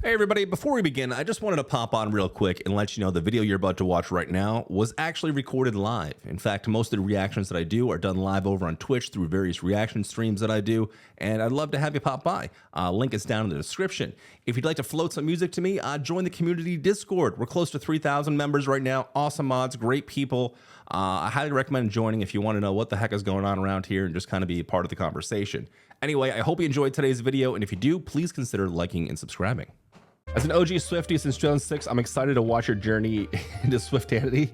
Hey everybody, before we begin, I just wanted to pop on real quick and let you know the video you're about to watch right now was actually recorded live. In fact, most of the reactions that I do are done live over on Twitch through various reaction streams that I do, and I'd love to have you pop by. Link is down in the description. If you'd like to float some music to me, join the community Discord. We're close to 3,000 members right now. Awesome mods, great people. I highly recommend joining if you want to know what the heck is going on around here and just kind of be a part of the conversation. Anyway, I hope you enjoyed today's video, and if you do, please consider liking and subscribing. As an OG Swiftie since 2006, I'm excited to watch your journey into Swiftanity.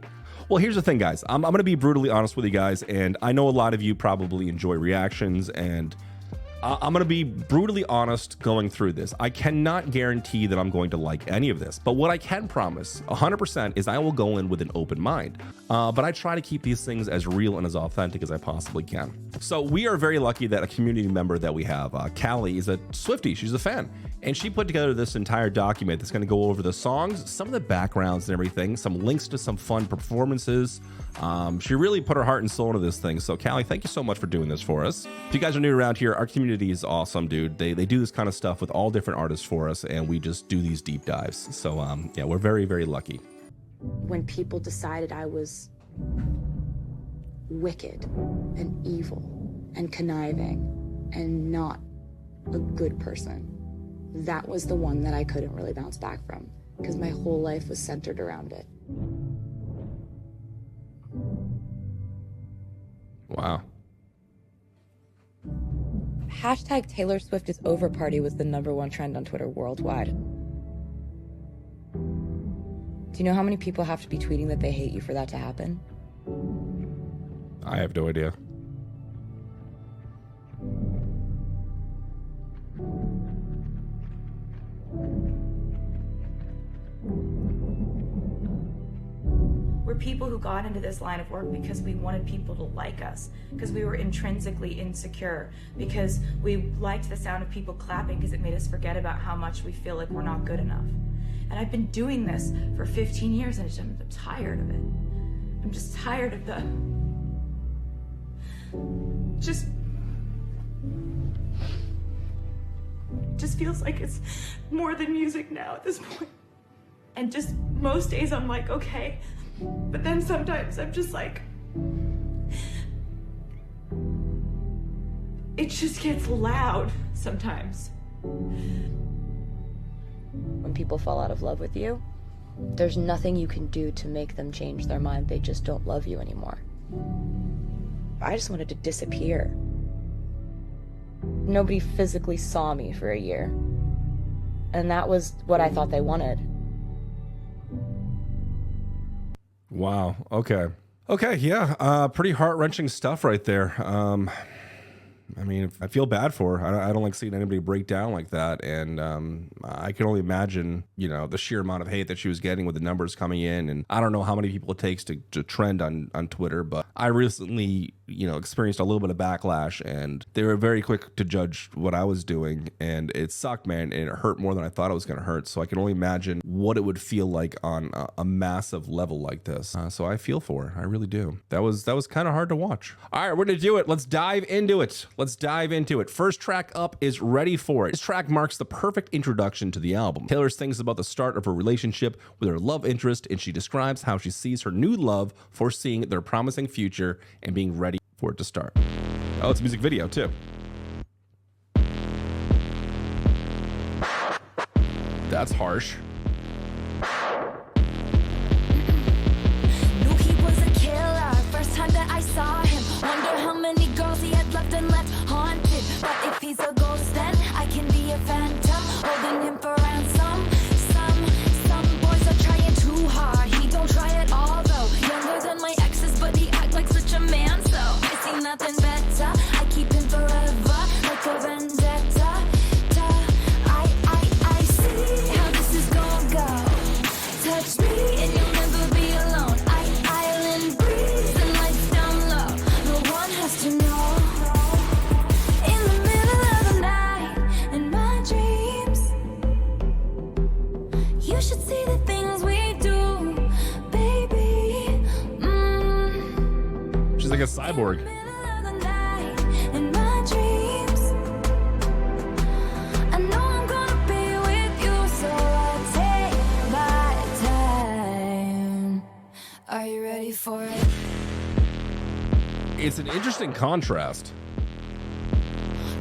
Well, here's the thing, guys. I'm going to be brutally honest with you guys, and I know a lot of you probably enjoy reactions, and I'm going to be brutally honest going through this. I cannot guarantee that I'm going to like any of this, but what I can promise 100% is I will go in with an open mind. But I try to keep these things as real and as authentic as I possibly can. So we are very lucky that a community member that we have, Callie, is a Swiftie. She's a fan. And she put together this entire document that's going to go over the songs, some of the backgrounds and everything, some links to some fun performances. She really put her heart and soul into this thing. So Callie, thank you so much for doing this for us. If you guys are new around here, our community is awesome, dude. They do this kind of stuff with all different artists for us, and we just do these deep dives. So yeah, we're very, very lucky. When people decided I was wicked and evil and conniving and not a good person, that was the one that I couldn't really bounce back from because my whole life was centered around it. Wow. Hashtag Taylor Swift is over party was the #1 trend on Twitter worldwide. Do you know how many people have to be tweeting that they hate you for that to happen? I have no idea. We're people who got into this line of work because we wanted people to like us, because we were intrinsically insecure, because we liked the sound of people clapping because it made us forget about how much we feel like we're not good enough. And I've been doing this for 15 years and I'm tired of it. I'm just tired of the... Just feels like it's more than music now at this point. And just most days I'm like, okay. But then sometimes I'm just like, it just gets loud sometimes. When people fall out of love with you, there's nothing you can do to make them change their mind. They just don't love you anymore. I just wanted to disappear. Nobody physically saw me for a year. And that was what I thought they wanted. Wow. Okay. Okay. Yeah. Pretty heart-wrenching stuff right there. I mean, I feel bad for her. I don't like seeing anybody break down like that. And I can only imagine, you know, the sheer amount of hate that she was getting with the numbers coming in. And I don't know how many people it takes to trend on Twitter, but I recently, you know, experienced a little bit of backlash, and they were very quick to judge what I was doing. And it sucked, man. And it hurt more than I thought it was going to hurt. So I can only imagine what it would feel like on a massive level like this. So I feel for her. I really do. That was kind of hard to watch. All right, we're going to do it. Let's dive into it. Let's dive into it. First track up is Ready For It. This track marks the perfect introduction to the album. Taylor sings about the start of her relationship with her love interest, and she describes how she sees her new love foreseeing their promising future and being ready for it to start. Oh, it's a music video too. That's harsh. Knew he was a killer first time that I saw him. Wonder how many girls he had left and left haunted. But if he's a ghost, then I can be a phantom, holding him for ransom. Some boys are trying too hard. He don't try at all though. Younger than my exes, but he act like such a man. So I see nothing better. I keep him forever, like a vendetta. I see how this is gonna go. Touch me and you'll never be alone. Island breeze and lights down low. No one has to know. In the middle of the night, in my dreams, you should see the things we do, baby. She's like a cyborg. In my dreams, I know I'm gonna be with you, so It's an interesting contrast.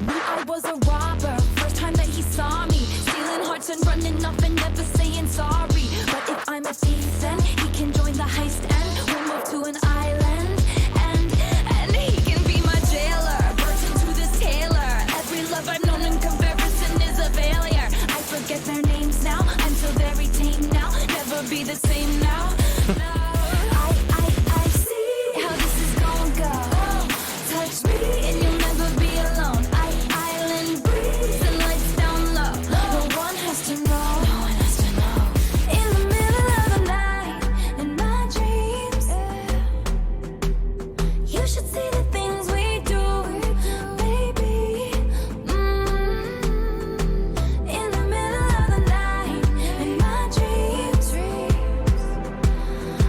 I was a robber, first time that he saw me, stealing hearts and running off and never saying sorry. But if I'm a thief, then he can join the heist and we'll move to an island. And he can be my jailer, virgin to the tailor. Every love I've known in comparison is a failure. I forget their names now, I'm so very tame now, never be the same now. No, I see how this is gonna go. Touch me and you'll never be alone. Island breeze and lights down low. No one has to know. No one has to know. In the middle of the night, in my dreams, you should see the things we do, baby. In the middle of the night, in my dreams,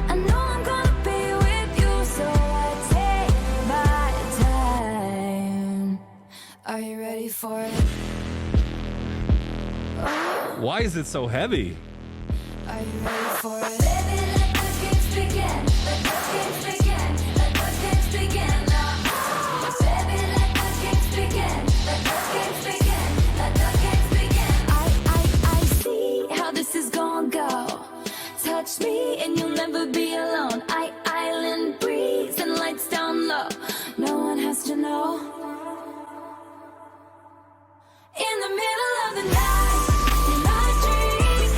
I know I'm gonna be with you, so I take my time. Are you ready for it? Why is it so heavy? Are you ready for it? Baby, let the games begin. Let the games begin. Let the games begin now. Baby, let the games begin. Let the games begin. Let the games begin. I see how this is gonna go. Touch me and you'll never be alone. Island breeze and lights down low. No one has to know. In the middle of the night, in my dreams,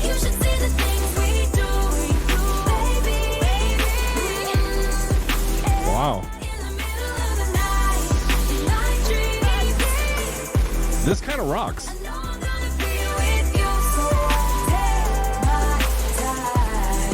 you should see the things we do, baby. Wow. In the middle of the night, in my dreams, This kind of rocks. I know I'm gonna be with you, so I take my time.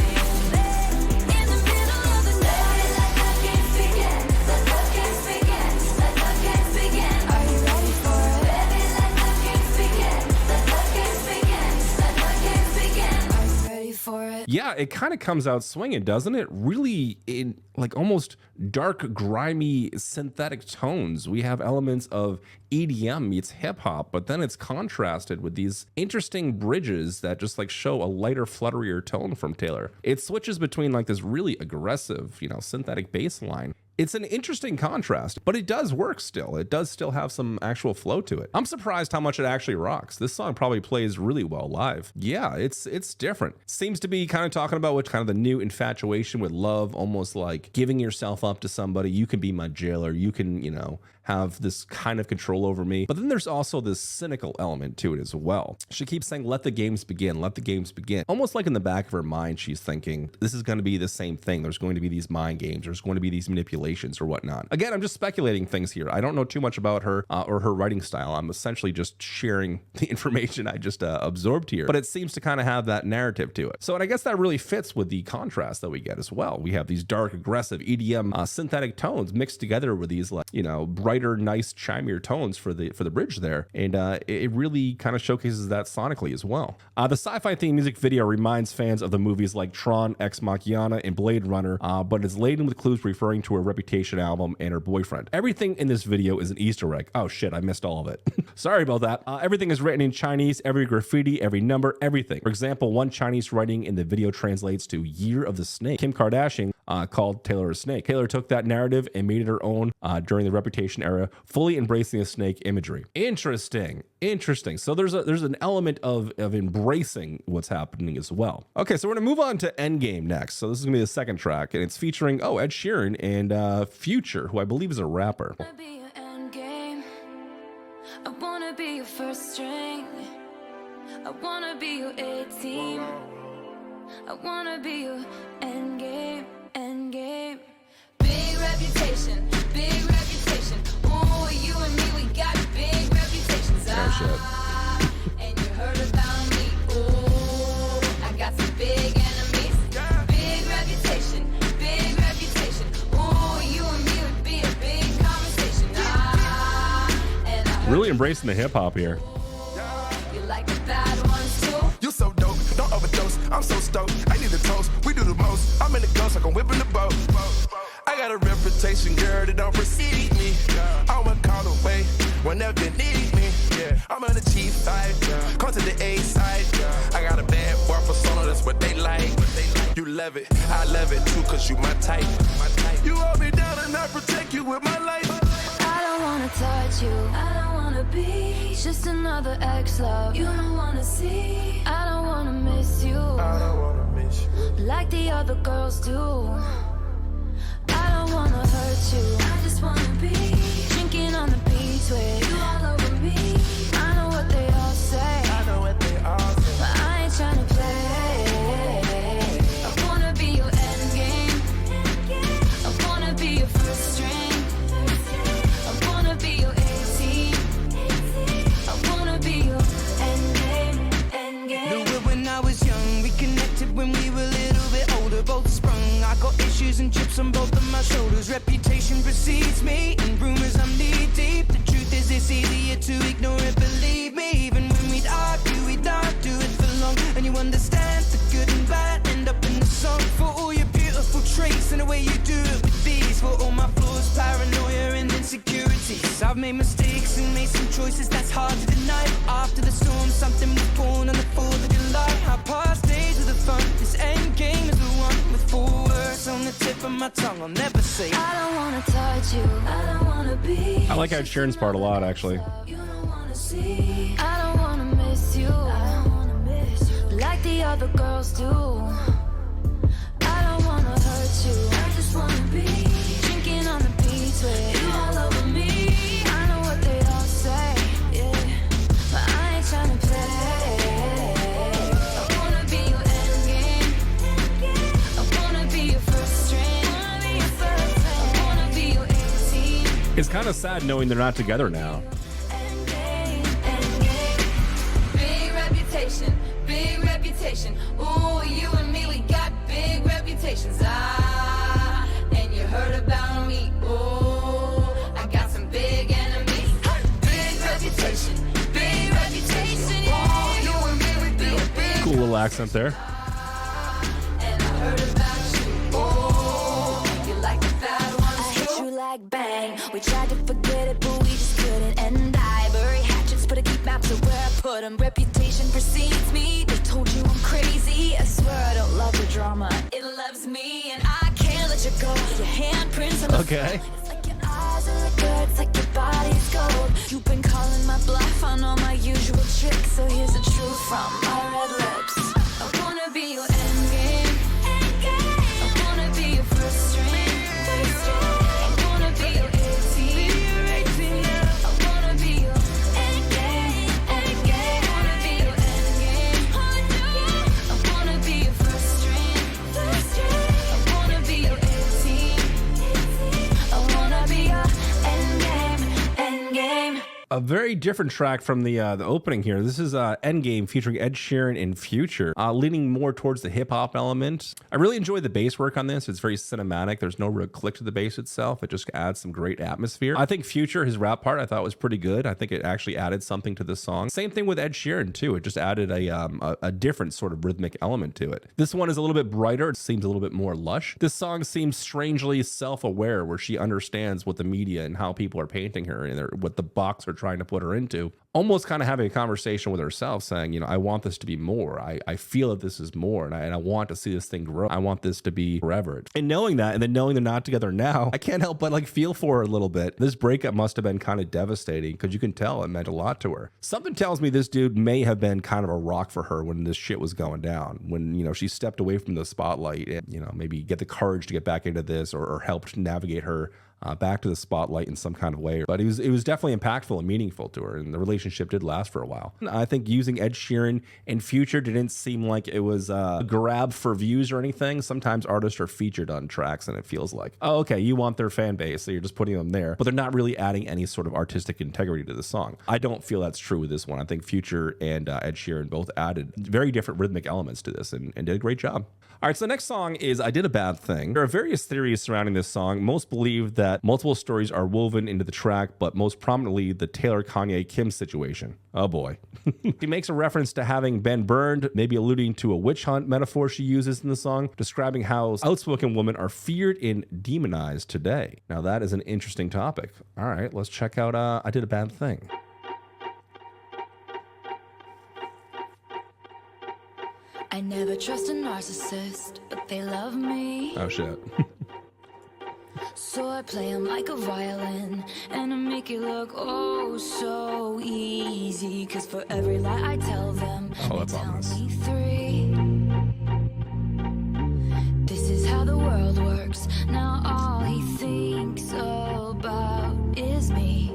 In the middle of the night, let the games begin. Let the games begin. Let the games begin. Are you ready for it? Baby, let the games begin. Let the games begin. Let the games begin. Are you ready for it? Yeah, it kind of comes out swinging, doesn't it? Really in like almost dark, grimy, synthetic tones. We have elements of EDM meets hip hop, but then it's contrasted with these interesting bridges that just like show a lighter, flutterier tone from Taylor. It switches between like this really aggressive, synthetic bass line. It's an interesting contrast, but it does work still. It does still have some actual flow to it. I'm surprised how much it actually rocks. This song probably plays really well live. Yeah, it's different. Seems to be kind of talking about what kind of the new infatuation with love, almost like giving yourself up to somebody. You can be my jailer. You can, have this kind of control over me. But then there's also this cynical element to it as well. She keeps saying, let the games begin, let the games begin. Almost like in the back of her mind, she's thinking, this is going to be the same thing. There's going to be these mind games. There's going to be these manipulations or whatnot. Again, I'm just speculating things here. I don't know too much about her or her writing style. I'm essentially just sharing the information I just absorbed here. But it seems to kind of have that narrative to it. So, and I guess that really fits with the contrast that we get as well. We have these dark, aggressive EDM synthetic tones mixed together with these, like, brighter, nice, chimier tones for the bridge there, and it really kind of showcases that sonically as well. The sci-fi theme music video reminds fans of the movies like Tron, Ex Machina, and Blade Runner, but is laden with clues referring to her Reputation album and her boyfriend. Everything in this video is an Easter egg. Oh shit, I missed all of it. Sorry about that. Everything is written in Chinese, every graffiti, every number, everything. For example, one Chinese writing in the video translates to Year of the Snake. Kim Kardashian called Taylor a snake. Taylor took that narrative and made it her own during the Reputation era, fully embracing the snake imagery. Interesting. So there's an element of embracing what's happening as well. Okay, so we're gonna move on to Endgame next. So this is gonna be the second track, and it's featuring Ed Sheeran and Future, who I believe is a rapper. I wanna be your end game. I wanna be your first string. I wanna be your A-team. I wanna be your end game, end game. Big reputation, big reputation. Oh, you and me, we got big reputations. And you heard about me. Oh, I got some big enemies. Big reputation, big reputation. Oh, you and me would be a big conversation. And I heard Really embracing the hip hop here. you like the bad ones too. You so dope, don't overdose. I'm so stoked. I need a toast. We do the most. I'm in the ghost, like I'm whipping the boat. I got a reputation, girl, that don't precede me. I'm a call away whenever you need me. I'm on the cheap side, come to the A side. I got a bad boy persona that's That's what they like. You love it, I love it too, cause you my type. You hold me down and I protect you with my life. I don't wanna touch you, I don't wanna be just another ex-love you don't wanna see. I don't wanna miss you, I don't wanna miss you. like the other girls do. I don't wanna hurt you, I just wanna be drinking on the beach with you all over me. I know what they all say, I know what they all say, but I ain't tryna play. I wanna be your end game, I wanna be your first string, I wanna be your 18, I wanna be your end game, end game. Knew it when I was young, we connected when we were a little bit older, both sprung. I got issues and chips on both of my shoulders. Reputation precedes me, and rumors I'm knee deep. The truth is it's easier to ignore it, believe me. Even when we'd argue, we'd not do it for long. And you understand the good and bad end up in the song. For all your beautiful traits and the way you do it with these. For all my flaws, paranoia and insecurities. I've made mistakes and made some choices that's hard to deny. After the storm, something was born on the 4th of July. Our past days are the fun. This end game is the one with 4 words on the tip of my tongue. I'll never say I don't wanna touch you, I don't wanna be. I like Ed Sheeran's part a lot, actually. You don't wanna see. I don't wanna miss you, I don't wanna miss you, like the other girls do. I don't wanna hurt you, I just wanna be drinking on the beach with you all over me. I know what they all say, yeah, but I ain't tryna play. I wanna be your end game, I wanna be your first string, I wanna be your 18. It's kind of sad knowing they're not together now. Big reputation, big reputation. Ooh, you and me, we got big reputations. Ah, and you heard about me. Ooh, I got some big enemies. Big reputation, big reputation. Yeah, you and me, we be a big. Cool little accent there. And I heard about you. Ooh, you like the bad ones. I hit you like bang. We tried to forget it, but we just couldn't. And I bury hatchets, but I keep maps of where I put 'em. Reputation precedes me. They told you I'm crazy. I swear I don't love the drama. It loves me, and I can't let you go. Your handprints on the Okay. floor. It's like your eyes are liquor. It's like your body's gold. You've been calling my bluff on all my usual tricks. So here's the truth from my red lips. I wanna be your end game. I wanna be your first string. I wanna be your 18. I wanna be your end game. I wanna be your end game. I wanna be your first string. I wanna be your 18. I wanna be your end game. End game. A very different track from the opening here. This is Endgame featuring Ed Sheeran and Future, leaning more towards the hip hop element. I really enjoy the bass work on this. It's very cinematic. There's no real click to the bass itself. It just adds some great atmosphere. I think Future, his rap part, I thought was pretty good. I think it actually added something to the song. Same thing with Ed Sheeran too. It just added a different sort of rhythmic element to it. This one is a little bit brighter. It seems a little bit more lush. This song seems strangely self-aware, where she understands what the media and how people are painting her and what the box are trying to put her into. Almost kind of having a conversation with herself, saying, you know, I want this to be more. I feel that this is more, and I want to see this thing grow. I want this to be forever. And knowing that, and then knowing they're not together now, I can't help but like feel for her a little bit. This breakup must have been kind of devastating, because you can tell it meant a lot to her. Something tells me this dude may have been kind of a rock for her when this shit was going down. When, you know, she stepped away from the spotlight and, you know, maybe get the courage to get back into this, or helped navigate her back to the spotlight in some kind of way. But it was definitely impactful and meaningful to her, and the relationship did last for a while. I think using Ed Sheeran and Future didn't seem like it was a grab for views or anything. Sometimes artists are featured on tracks and it feels like, oh, okay, you want their fan base, so you're just putting them there, but they're not really adding any sort of artistic integrity to the song. I don't feel that's true with this one. I think Future and Ed Sheeran both added very different rhythmic elements to this and did a great job. All right, so the next song is I Did a Bad Thing. There are various theories surrounding this song. Most believe that multiple stories are woven into the track, but most prominently the Taylor Kanye Kim situation. Oh boy. He makes a reference to having been burned, maybe alluding to a witch hunt metaphor she uses in the song, describing how outspoken women are feared and demonized today. Now that is an interesting topic. All right, let's check out I Did a Bad Thing. I never trust a narcissist, but they love me. Oh shit. So I play them like a violin, and I make it look oh so easy. Cause for every lie I tell them, Oh, they that's tell ominous. me 3. This is how the world works. Now all he thinks about is me.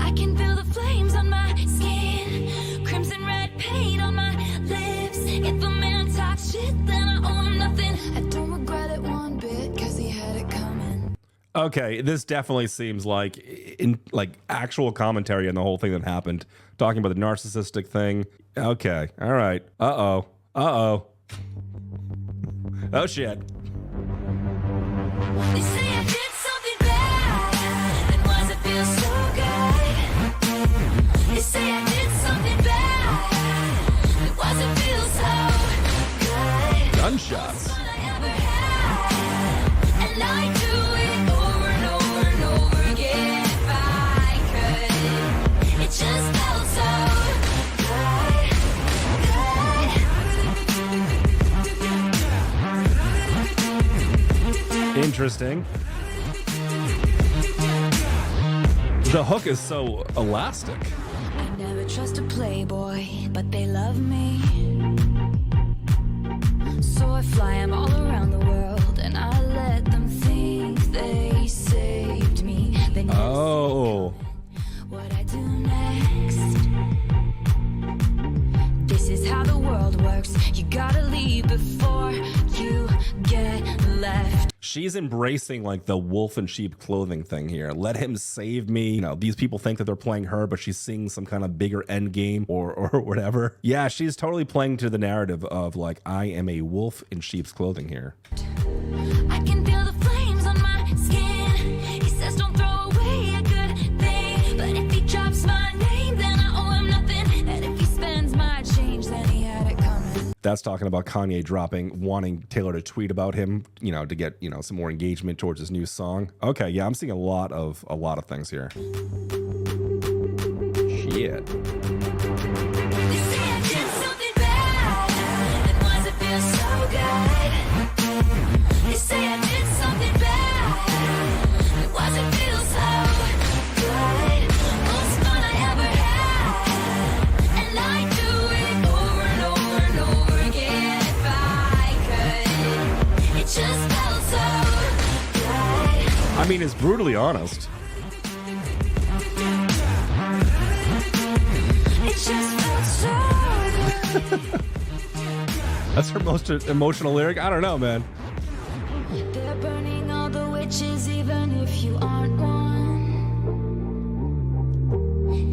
I can feel the flames on my skin, crimson red paint on my lips. If a man talks shit, then I owe him nothing. I don't regret it one bit, cause he had it coming. Okay, this definitely seems like actual commentary on the whole thing that happened. Talking about the narcissistic thing. Okay, all right. Uh-oh. Uh-oh. Oh shit. They say I did something bad, and was it feel so good? They say I did something bad, and was it feel so good? Gunshots. All I ever had, and I do it over and over and over again if I could. It just felt so good. Interesting. The hook is so elastic. I never trust a playboy, but they love me. So I fly them all around the world, and I let them think they saved me. They never Oh. what I do next. This is how the world works. You gotta leave before you get left. She's embracing like the wolf in sheep clothing thing here. Let him save me. You know, these people think that they're playing her, but she's seeing some kind of bigger end game or whatever. Yeah, she's totally playing to the narrative of like, I am a wolf in sheep's clothing here. I can feel the flames on my skin. He says don't throw away a good thing, but if he drops my name, then I owe him nothing. And if he spends my change, then he had it coming. That's talking about Kanye wanting Taylor to tweet about him, you know, to get, you know, some more engagement towards his new song. Okay, yeah, I'm seeing a lot of things here. Shit. They say I did something bad, and was it feel so good? They say I did something bad, and was it feel so good? Most fun I ever had, and I do it over and over and over again if I could. It just felt so good. I mean, it's brutally honest. It just felt so good. That's her most emotional lyric. I don't know, man. They're burning all the witches, even if you aren't one.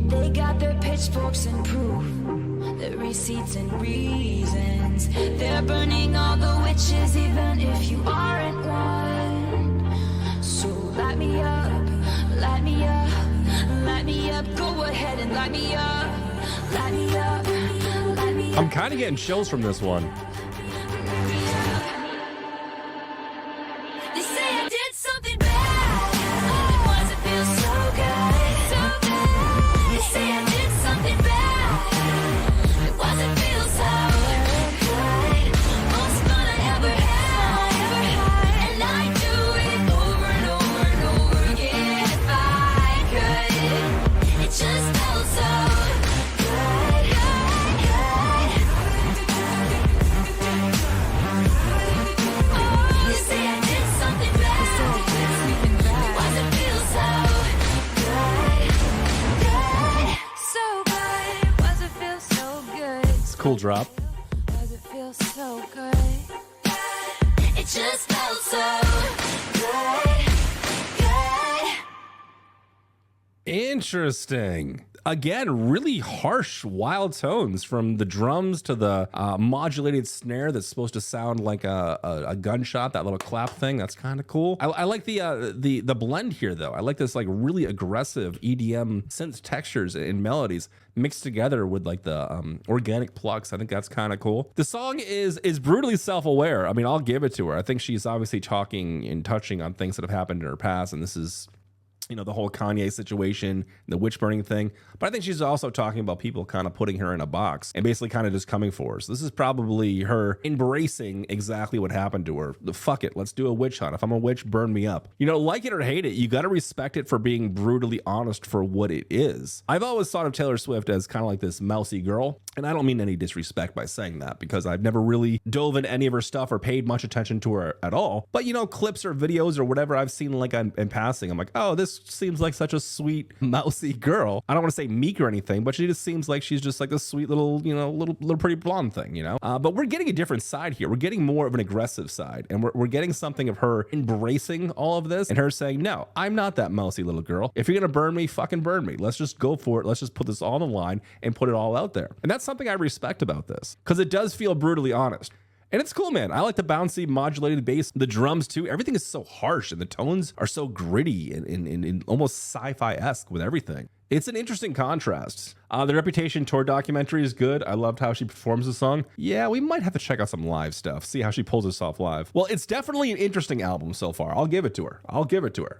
They got their pitchforks and proof, their receipts and reasons. They're burning all the witches, even if you aren't one. So light me up, light me up, light me up. Go ahead and light me up, light me up, light me up. I'm kind of getting chills from this one. They say I did something bad, and was it feel so good, so good? They say I did something bad, and was it feel so good? Most fun I ever had, and I do it over and over and over again if I could. It just felt so good, Oh, they say I did something bad, was it feel so good, good, so good? Was it feel so good? It's a cool drop. Was it feel so good? It just felt so good, good. Interesting. Again, really harsh, wild tones from the drums to the modulated snare that's supposed to sound like a gunshot. That little clap thing, that's kind of cool. I like the blend here, though. I like this like really aggressive EDM synth textures and melodies mixed together with like the organic plucks. I think that's kind of cool. The song is brutally self-aware. I mean, I'll give it to her. I think she's obviously talking and touching on things that have happened in her past, and this is you know, the whole Kanye situation, the witch burning thing. But I think she's also talking about people kind of putting her in a box and basically kind of just coming for her. So this is probably her embracing exactly what happened to her. The fuck it, let's do a witch hunt. If I'm a witch, burn me up. You know, like it or hate it, you got to respect it for being brutally honest for what it is. I've always thought of Taylor Swift as kind of like this mousy girl. And I don't mean any disrespect by saying that, because I've never really dove into any of her stuff or paid much attention to her at all. But, you know, clips or videos or whatever I've seen like in passing, I'm like, oh, this seems like such a sweet mousy girl. I don't want to say meek or anything, but she just seems like she's just like a sweet little, you know, little pretty blonde thing, you know. But we're getting a different side here. We're getting more of an aggressive side, and we're getting something of her embracing all of this and her saying, no, I'm not that mousy little girl. If you're gonna burn me, fucking burn me. Let's just go for it. Let's just put this all on the line and put it all out there. And that's something I respect about this, because it does feel brutally honest. And it's cool, man. I like the bouncy, modulated bass, the drums too. Everything is so harsh and the tones are so gritty and almost sci-fi-esque with everything. It's an interesting contrast. The Reputation tour documentary is good. I loved how she performs the song. Yeah, we might have to check out some live stuff, see how she pulls this off live. Well, it's definitely an interesting album so far. I'll give it to her.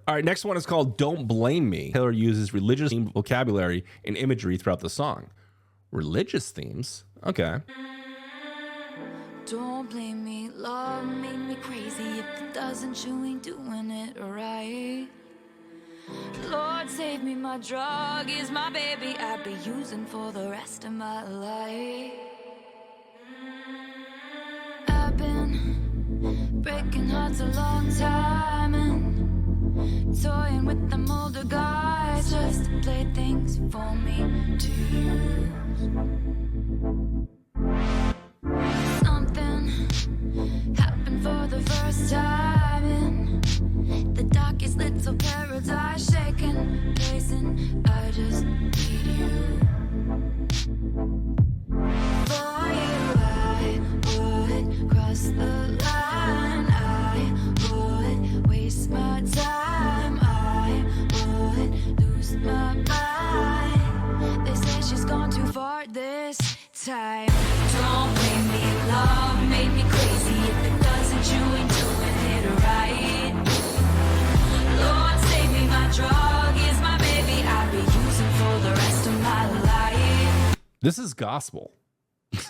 All right, next one is called Don't Blame Me. Taylor uses religious vocabulary and imagery throughout the song. Religious themes? Okay. Don't blame me, love made me crazy. If it doesn't, you ain't doing it right. Lord save me, my drug is my baby. I'd be using for the rest of my life. I've been breaking hearts a long time and toying with them older guys just to play things for me to use. Something happened for the first time in the darkest little paradise, shaking, pacing. I just need you. For you, I would cross the line. I would waste my time. I would lose my mind. They say she's gone too far this time. Don't blame me, love made me crazy. If it doesn't, you ain't doing it right. Lord save me, my drug is my baby. I'll be using for the rest of my life. This is gospel.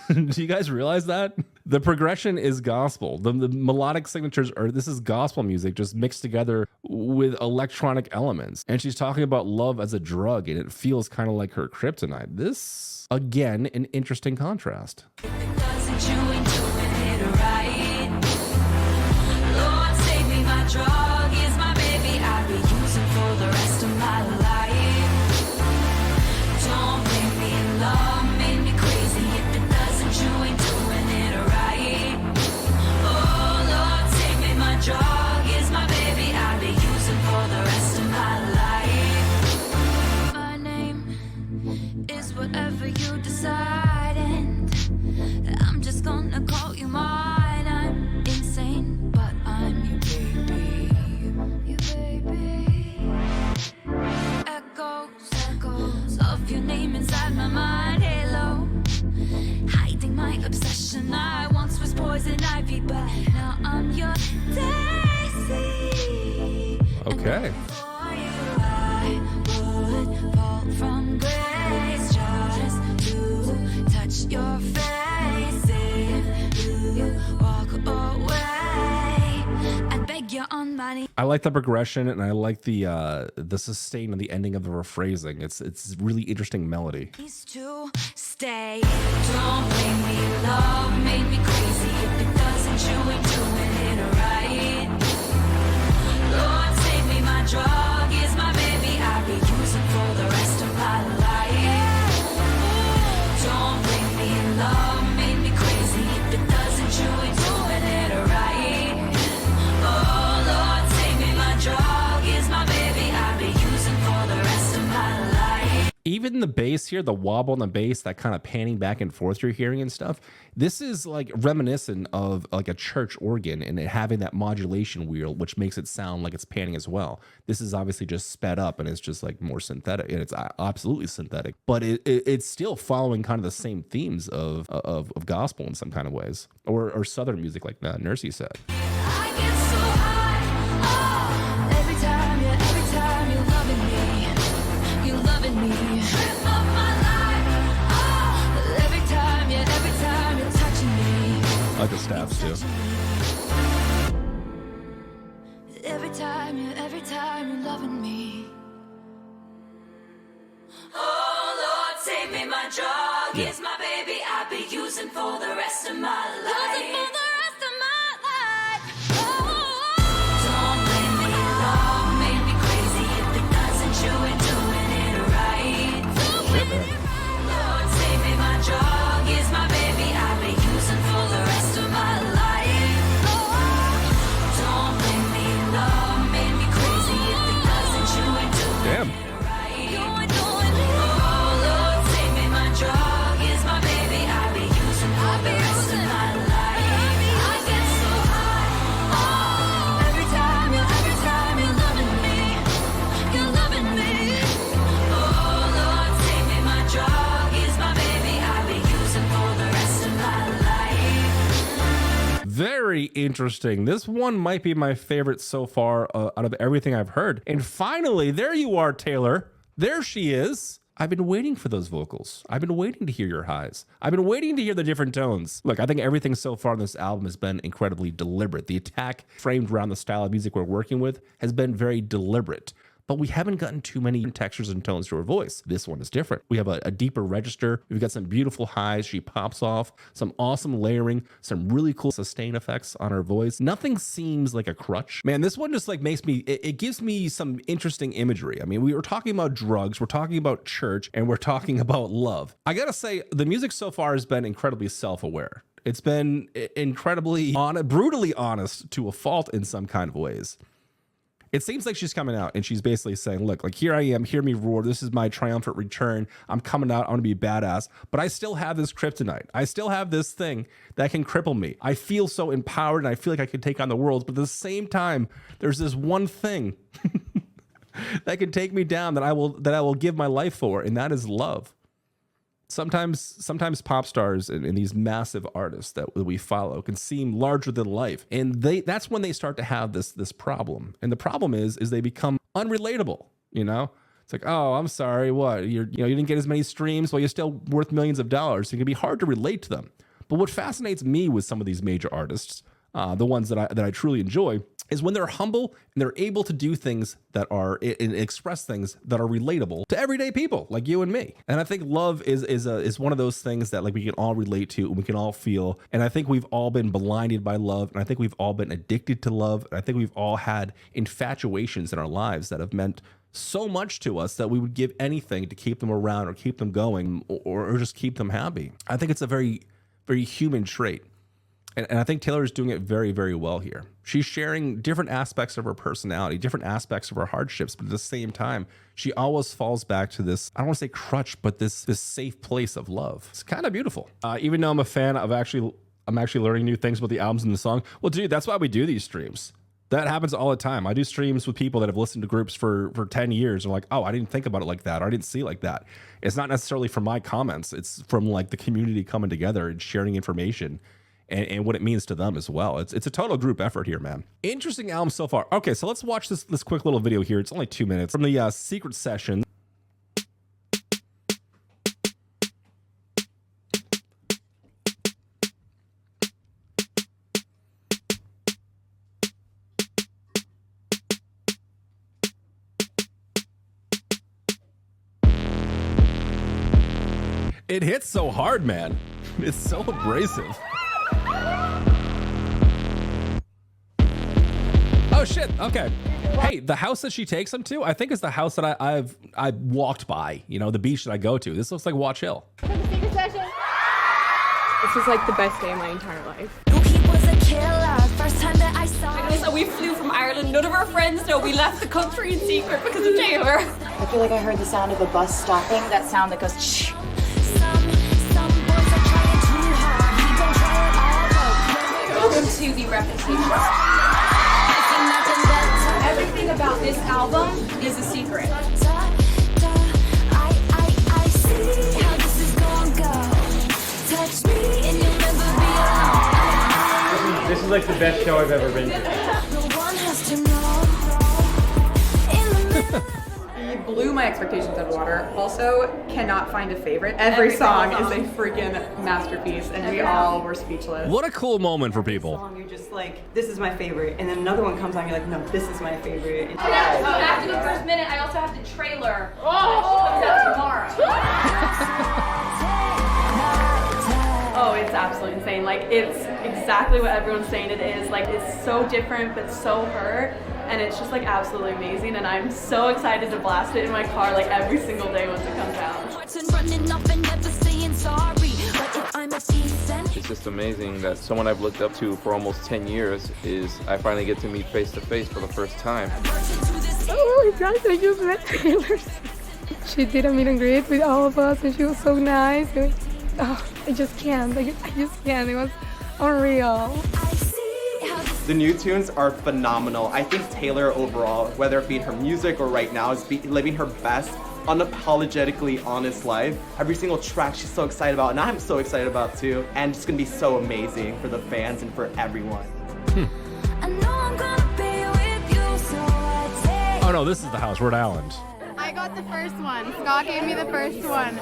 Do you guys realize that? The progression is gospel. The melodic signatures are, this is gospel music just mixed together with electronic elements. And she's talking about love as a drug, and it feels kind of like her kryptonite. This, again, an interesting contrast. If it doesn't, you ain't doing it right. Lord save me, my drug is my baby. I'll be using for the rest of my life. Don't blame me, love made me crazy. If it doesn't, you ain't doing it right. Oh, Lord save me, my drug is my baby. I'll be using for the rest of my life. My name is whatever you decide, and I'm just gonna call you mine. I'm insane, but I'm your baby. Your baby. Echoes of your name inside my mind. Halo, hiding my obsession. I once was poison ivy, but now I'm your daisy. Okay. For you, I would fall from grace just to touch your face. If you walk away, I'd beg you on my knees. I like the progression, and I like the sustain and the ending of the rephrasing. It's really interesting melody. To stay. Don't blame me, love made me crazy. If it doesn't, you ain't doing it right. Lord save me, my drug is my baby. I'll be using for the rest of my life. Don't blame me, love made me crazy. If it doesn't, you ain't doing it right. Oh, Lord save me, my drug is my baby. I'll be using for the rest of my life. Even the bass here, the wobble on the bass, that kind of panning back and forth you're hearing and stuff, this is like reminiscent of like a church organ and it having that modulation wheel, which makes it sound like it's panning as well. This is obviously just sped up and it's just like more synthetic, and it's absolutely synthetic, but it's still following kind of the same themes of gospel in some kind of ways, or Southern music, like Nursey said. I get so high, oh, every time you're loving I like the stabs too. Every time you're loving me. Oh Lord, save me, my drug is my baby. I'll be using for the rest of my life. Using for the rest of my life. Oh, don't blame me, love made me crazy. If it doesn't, you ain't doing it right. Lord, save me, my drug is my baby. I'll be using for the rest of my life. Don't blame me, love made me crazy. If it doesn't, you ain't doing it right. Very interesting. This one might be my favorite so far out of everything I've heard. And finally, there you are, Taylor. There she is. I've been waiting for those vocals. I've been waiting to hear your highs. I've been waiting to hear the different tones. Look, I think everything so far on this album has been incredibly deliberate. The attack framed around the style of music we're working with has been very deliberate. But we haven't gotten too many textures and tones to her voice. This one is different. We have a deeper register. We've got some beautiful highs. She pops off, some awesome layering, some really cool sustain effects on her voice. Nothing seems like a crutch. Man, this one just like makes me, it gives me some interesting imagery. I mean, we were talking about drugs, we're talking about church, and we're talking about love. I gotta say, the music so far has been incredibly self-aware. It's been incredibly brutally honest to a fault in some kind of ways. It seems like she's coming out and she's basically saying, look, like, here I am, hear me roar. This is my triumphant return. I'm coming out. I'm going to be badass, but I still have this kryptonite. I still have this thing that can cripple me. I feel so empowered and I feel like I can take on the world. But at the same time, there's this one thing that can take me down that I will give my life for. And that is love. Sometimes pop stars and these massive artists that we follow can seem larger than life, and that's when they start to have this problem. And the problem is they become unrelatable. You know, it's like, oh, I'm sorry, what you didn't get as many streams, well, you're still worth millions of dollars. It can be hard to relate to them. But what fascinates me with some of these major artists, the ones that I truly enjoy, is when they're humble and they're able to do things that are and express things that are relatable to everyday people like you and me. And I think love is one of those things that like we can all relate to and we can all feel. And I think we've all been blinded by love, and I think we've all been addicted to love, and I think we've all had infatuations in our lives that have meant so much to us that we would give anything to keep them around or keep them going or just keep them happy. I think it's a very, very human trait. And I think Taylor is doing it very, very well here. She's sharing different aspects of her personality, different aspects of her hardships, but at the same time, she always falls back to this, I don't want to say crutch, but this safe place of love. It's kind of beautiful. Even though I'm a fan of I'm actually learning new things about the albums and the song. Well, dude, that's why we do these streams. That happens all the time. I do streams with people that have listened to groups for 10 years and like, oh, I didn't think about it like that, or I didn't see it like that. It's not necessarily from my comments. It's from like the community coming together and sharing information and what it means to them as well. It's a total group effort here, man. Interesting album so far. Okay, so let's watch this quick little video here. It's only 2 minutes from the secret session. It hits so hard, man. It's so abrasive. Oh shit, okay. Hey, the house that she takes him to, I think is the house that I've walked by, you know, the beach that I go to. This looks like Watch Hill. Secret session. This was like the best day of my entire life. He was a killer, first time that I saw him. So we flew from Ireland. None of our friends know. We left the country in secret because of Taylor. I feel like I heard the sound of a bus stopping. That sound that goes shh. Some boys are trying too hard. He don't try at all. Welcome to the Reputation. Everything about this album is a secret. I see how this is gonna go. Touch me and you'll never be alone. This is like the best show I've ever been to. No one has to know. In the middle. blew my expectations out of water. Also, cannot find a favorite. Every song is a freaking masterpiece, and we all were speechless. What a cool moment for people. You're just like, this is my favorite, and then another one comes on, you're like, no, this is my favorite. After the first minute, I also have the trailer. She comes out tomorrow. Oh, it's absolutely insane. Like, it's exactly what everyone's saying it is. Like, it's so different, but so her. And it's just like absolutely amazing. And I'm so excited to blast it in my car like every single day once it comes out. It's just amazing that someone I've looked up to for almost 10 years I finally get to meet face to face for the first time. Oh my gosh, I just met Taylor. She did a meet and greet with all of us and she was so nice. I just can't. I just can't. It was unreal. The new tunes are phenomenal. I think Taylor overall, whether it be in her music or right now, is living her best, unapologetically honest life. Every single track she's so excited about, and I'm so excited about too. And it's gonna be so amazing for the fans and for everyone. Oh no, this is the house, Rhode Island. I got the first one. Scott gave me the first one.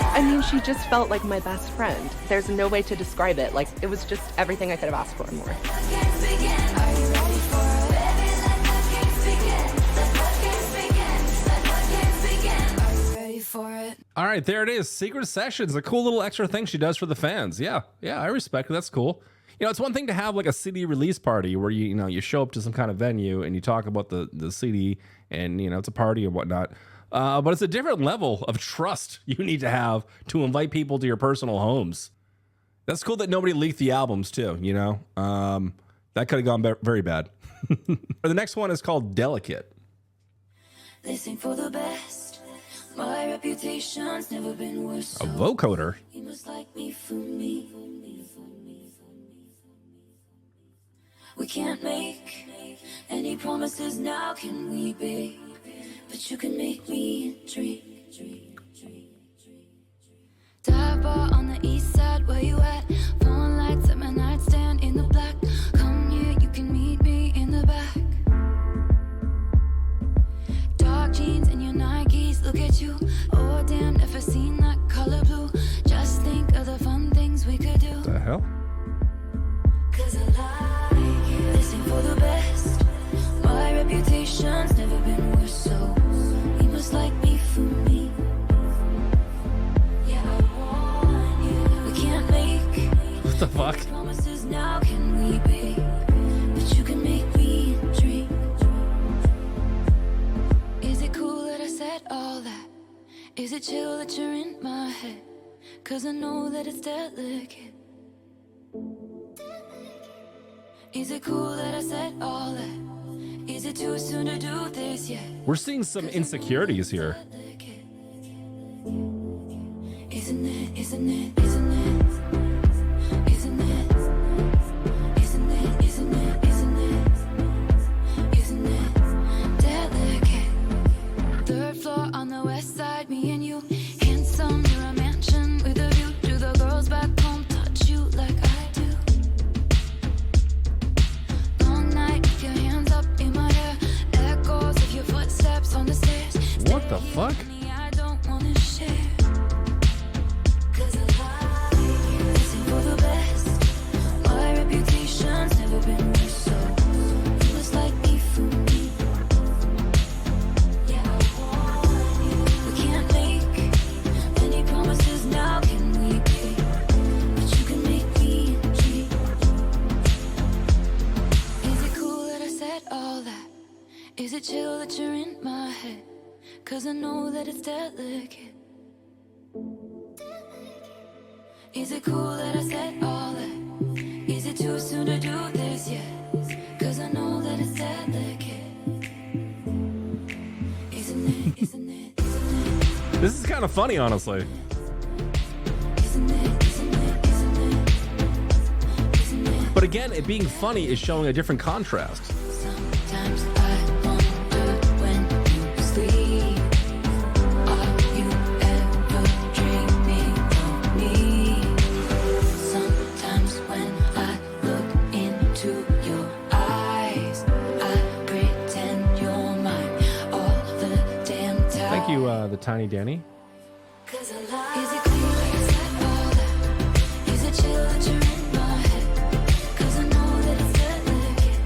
I mean, she just felt like my best friend. There's no way to describe it. Like, it was just everything I could have asked for and more. All right, there it is. Secret Sessions, a cool little extra thing she does for the fans. Yeah, I respect it. That's cool. You know, it's one thing to have like a CD release party where you show up to some kind of venue and you talk about the CD and, it's a party and whatnot. But it's a different level of trust you need to have to invite people to your personal homes. That's cool that nobody leaked the albums too, that could have gone very bad. The next one is called Delicate. They sing for the best. My reputation's never been worse. A vocoder. You must like me for me. We can't make any promises now, can we, babe? But you can make me dream. Dive bar on the east side, where you at? Phone lights at my nightstand in the black. Come here, you can meet me in the back. Dark jeans and your Nikes, look at you. Oh damn, never seen that color blue. Just think of the fun things we could do. The hell? 'Cause I like you. Listen for the best. My reputation's never been worse, so you must like me for me. Yeah, I want you. We can't make what the fuck? Promises now, can we, babe? But you can make me dream. Is it cool that I said all that? Is it chill that you're in my head? 'Cause I know that it's delicate. Is it cool that I said all that? Is it too soon to do this yet? We're seeing some insecurities here. Isn't it, isn't it, isn't it? Isn't it? Isn't it, isn't it, isn't it? Isn't it delicate? Third floor on the west side, me and you. Handsome, you're a mansion with a view. Do the girls back home touch you like I do? Long night with your hands up in my hair. Echoes of your footsteps on the stairs. What the fuck? I don't wanna share. 'Cause I like you. Listen for the best. My reputation's never been worse, so you must like me for me. Yeah, I want you. We can't make any promises now, can we, babe? But you can make me dream. Is it cool that I said all that? Is it chill that you're in my head? 'Cause I know that it's delicate. Is it cool that I said all that? Is it too soon to do this yet? 'Cause I know that it's delicate. Isn't it, isn't it, isn't it? This is kind of funny, honestly. Isn't it, isn't it, isn't it? Isn't it? But again, it being funny is showing a different contrast. Sometimes I wonder when you sleep. Are you ever dreaming of me? Sometimes when I look into your eyes, I Tiny Danny. Is it clear where you set all that? Is it chill that you're in my head? 'Cause I know that it's delicate.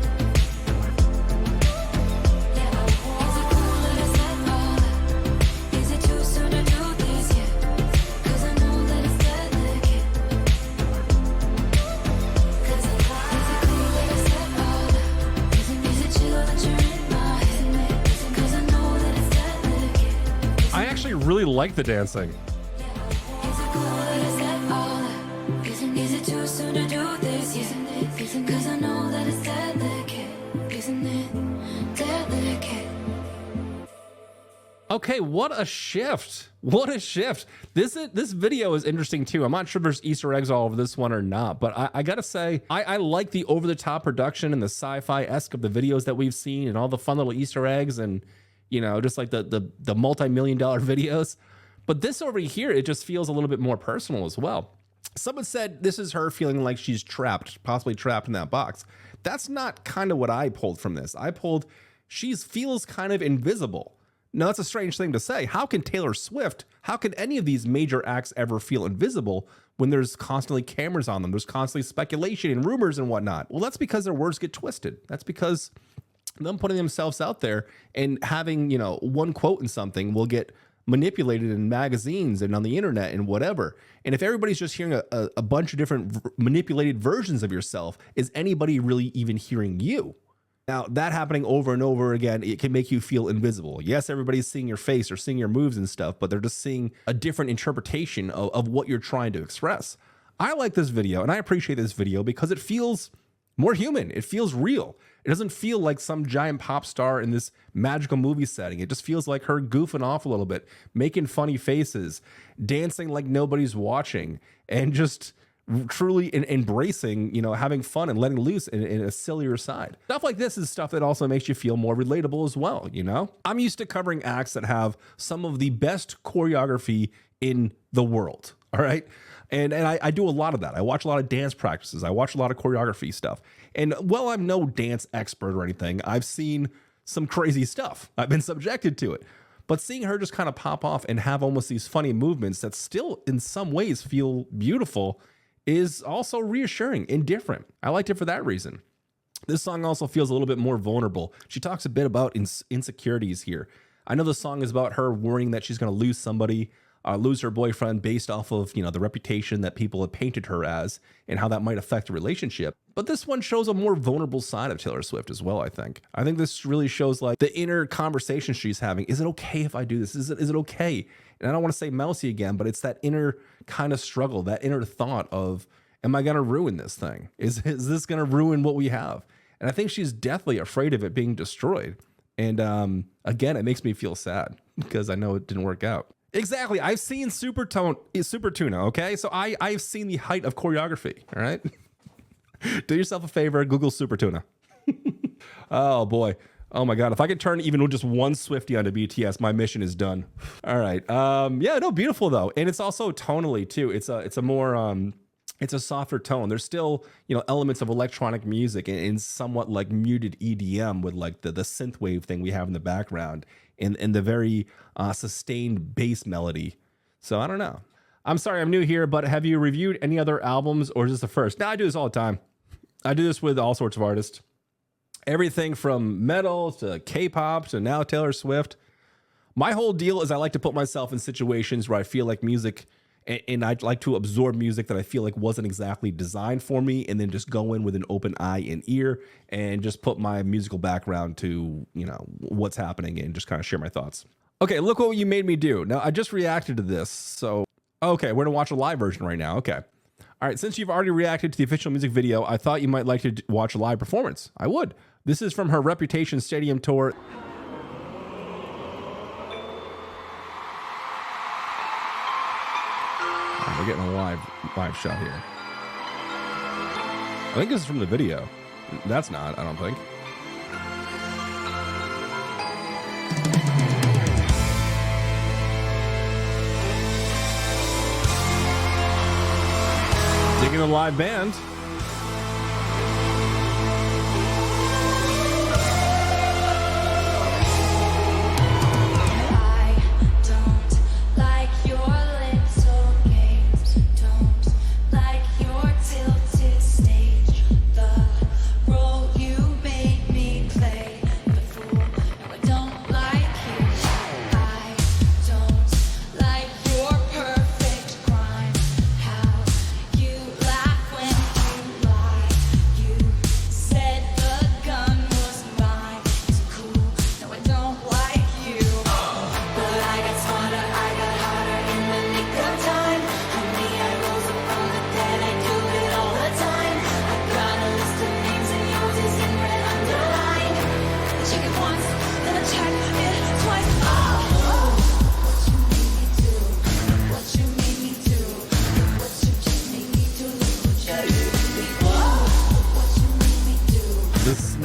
Yeah, is it cool that I said all that? Is it too soon to do this yet? 'Cause I know that it's delicate. 'Cause is it clear that I said all that? Is it chill that you're in my head? 'Cause I know that it's delicate. I actually really like the dancing. Is it too soon to do this? Isn't it? 'Cause I know that it's delicate. Isn't it delicate? Okay, what a shift. What a shift. This video is interesting too. I'm not sure if there's Easter eggs all over this one or not, but I gotta say, I like the over-the-top production and the sci-fi-esque of the videos that we've seen and all the fun little Easter eggs and, you know, just like the multi-million-dollar videos. But this over here, it just feels a little bit more personal as well. Someone said this is her feeling like she's trapped, possibly trapped in that box. That's not kind of what I pulled from this. I pulled, she feels kind of invisible. Now, that's a strange thing to say. How can Taylor Swift, how can any of these major acts ever feel invisible when there's constantly cameras on them? There's constantly speculation and rumors and whatnot. Well, that's because their words get twisted. That's because them putting themselves out there and having, you know, one quote in something will get manipulated in magazines and on the internet and whatever. And if everybody's just hearing a bunch of different manipulated versions of yourself, is anybody really even hearing you? Now, that happening over and over again, it can make you feel invisible. Yes, everybody's seeing your face or seeing your moves and stuff, but they're just seeing a different interpretation of what you're trying to express. I like this video and I appreciate this video because it feels more human. It feels real. It doesn't feel like some giant pop star in this magical movie setting. It just feels like her goofing off a little bit, making funny faces, dancing like nobody's watching, and just truly embracing, you know, having fun and letting loose in a sillier side. Stuff like this is stuff that also makes you feel more relatable as well, you know? I'm used to covering acts that have some of the best choreography in the world, all right? And I do a lot of that. I watch a lot of dance practices. I watch a lot of choreography stuff. And while I'm no dance expert or anything, I've seen some crazy stuff. I've been subjected to it. But seeing her just kind of pop off and have almost these funny movements that still in some ways feel beautiful is also reassuring and different. I liked it for that reason. This song also feels a little bit more vulnerable. She talks a bit about insecurities here. I know the song is about her worrying that she's going to lose somebody, lose her boyfriend based off of, you know, the reputation that people have painted her as and how that might affect the relationship. But this one shows a more vulnerable side of Taylor Swift as well, I think. I think this really shows like the inner conversation she's having. Is it okay if I do this? Is it okay? And I don't want to say mousy again, but it's that inner kind of struggle, that inner thought of, am I going to ruin this thing? Is this going to ruin what we have? And I think she's deathly afraid of it being destroyed. And again, it makes me feel sad because I know it didn't work out. Exactly. I've seen Super Tuna, okay? So I've seen the height of choreography, all right? Do yourself a favor, Google Super Tuna. Oh, boy. Oh, my God. If I could turn even just one Swiftie onto BTS, my mission is done. All right. Yeah, no, beautiful, though. And it's also tonally, too. It's a more... it's a softer tone. There's still, you know, elements of electronic music and somewhat like muted EDM with like the synthwave thing we have in the background and the very sustained bass melody. So I don't know. I'm sorry, I'm new here, but have you reviewed any other albums or is this the first? No, I do this all the time. I do this with all sorts of artists. Everything from metal to K-pop to now Taylor Swift. My whole deal is I like to put myself in situations where I feel like music, and I'd like to absorb music that I feel like wasn't exactly designed for me, and then just go in with an open eye and ear and just put my musical background to, you know, what's happening and just kind of share my thoughts. Okay, look what you made me do. Now, I just reacted to this, so... Okay, we're gonna watch a live version right now, okay. All right, since you've already reacted to the official music video, I thought you might like to watch a live performance. I would. This is from her Reputation Stadium tour. We're getting a live shot here. I think this is from the video. That's not, I don't think. Digging a live band. I don't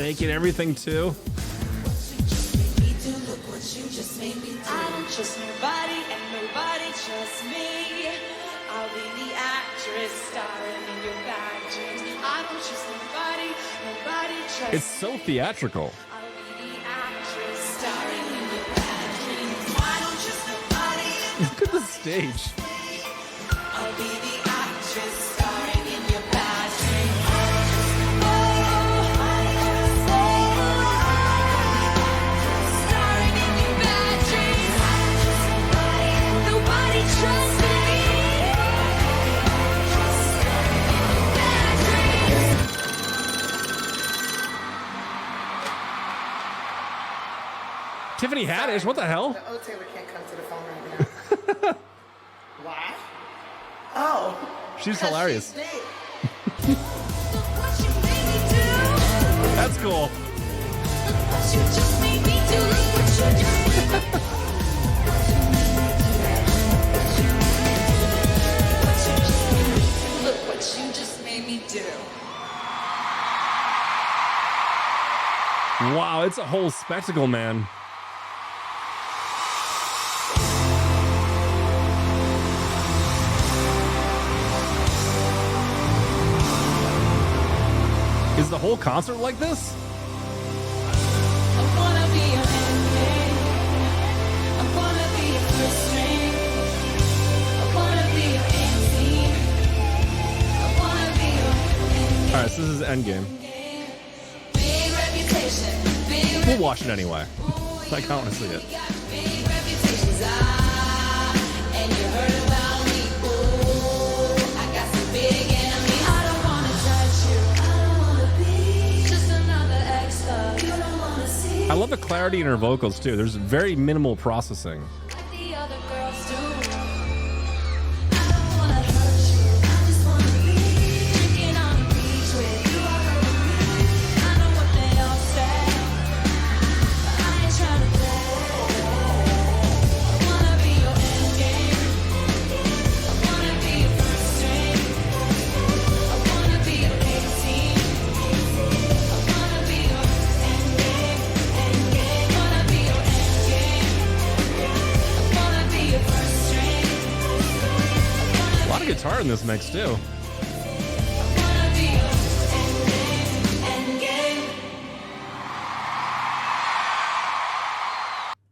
making everything too. I don't trust nobody and nobody trusts me. I'll be the actress starring in your bad dreams. I don't trust nobody, nobody trusts me. It's so theatrical. I'll be the actress starring in your bad dreams. I don't trust nobody. Look at the stage. I'll be the actress starring in your bad dreams. Starring in your bad dreams. Nobody trusts me. Tiffany Haddish, what the hell? Oh, Taylor can't come to the phone right now. Why? Oh. She's hilarious. She's dead. That's cool. Look what you just made me do. Wow, it's a whole spectacle, man. Is the whole concert like this? I wanna be your ending. I wanna be your first string. I wanna be your end scene. I wanna be your ending. All right, so this is Endgame. Big reputation. Big We'll watch it anyway. Like, I want to see it. big reputations. And you heard about me. Ooh, I got some big enemies. I don't wanna touch you. I don't wanna be just another extra. You don't wanna see I love the clarity in her vocals too. There's very minimal processing. like the other girls do. I don't wanna hurt you. I just wanna be drinking on the beach with you. I know what they all say, but I ain't tryna play. I wanna be your end game. I wanna be your first string. I wanna be your end team. I wanna be your end game. End game. Wanna be your end game. I wanna be your first string. A lot of guitar in this mix too. Wanna be your end game. End game.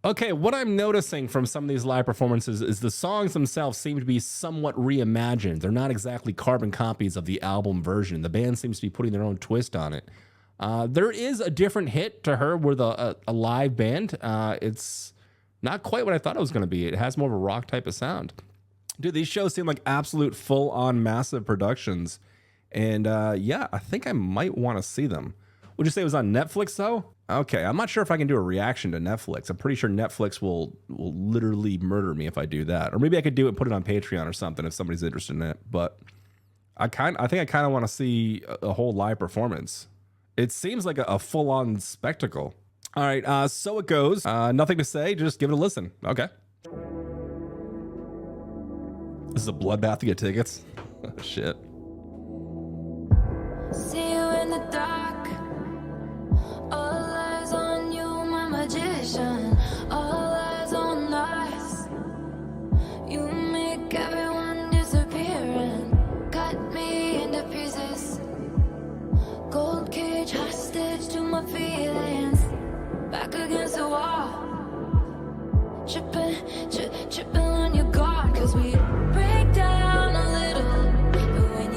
Okay, what I'm noticing from some of these live performances is the songs themselves seem to be somewhat reimagined. They're not exactly carbon copies of the album version. The band seems to be putting their own twist on it. There is a different hit to her with a live band. It's not quite what I thought it was going to be. It has more of a rock type of sound. Dude, these shows seem like absolute full-on massive productions. And yeah, I think I might want to see them. Would you say it was on Netflix though? Okay, I'm not sure if I can do a reaction to Netflix. I'm pretty sure Netflix will literally murder me if I do that. Or maybe I could do it and put it on Patreon or something if somebody's interested in it. But I think I kind of want to see a whole live performance. It seems like a full-on spectacle. All right, so it goes. Nothing to say, just give it a listen. Okay. This is a bloodbath to get tickets. Shit. See you in the dark. All eyes on you, my magician. All eyes on us. You make everyone disappear and cut me into pieces. Gold cage hostage to my feelings. Back against the wall. Tripping on your guard. Cause we break down a little. But when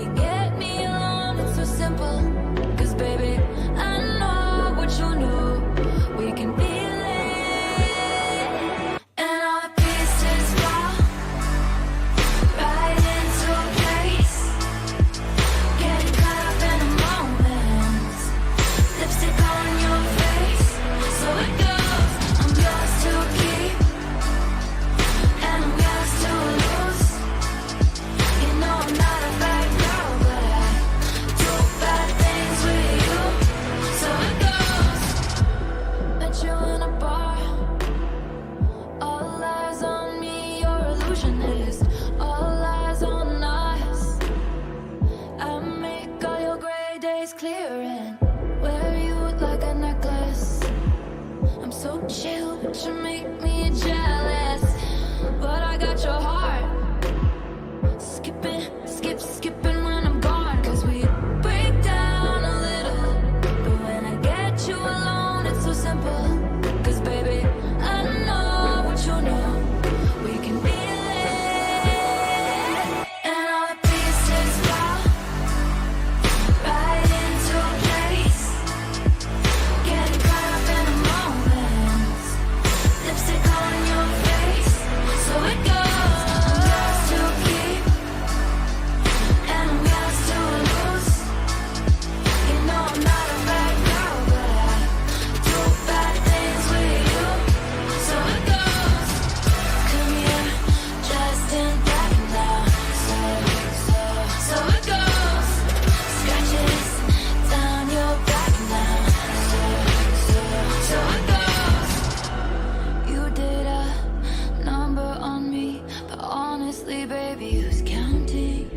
honestly, baby, who's counting?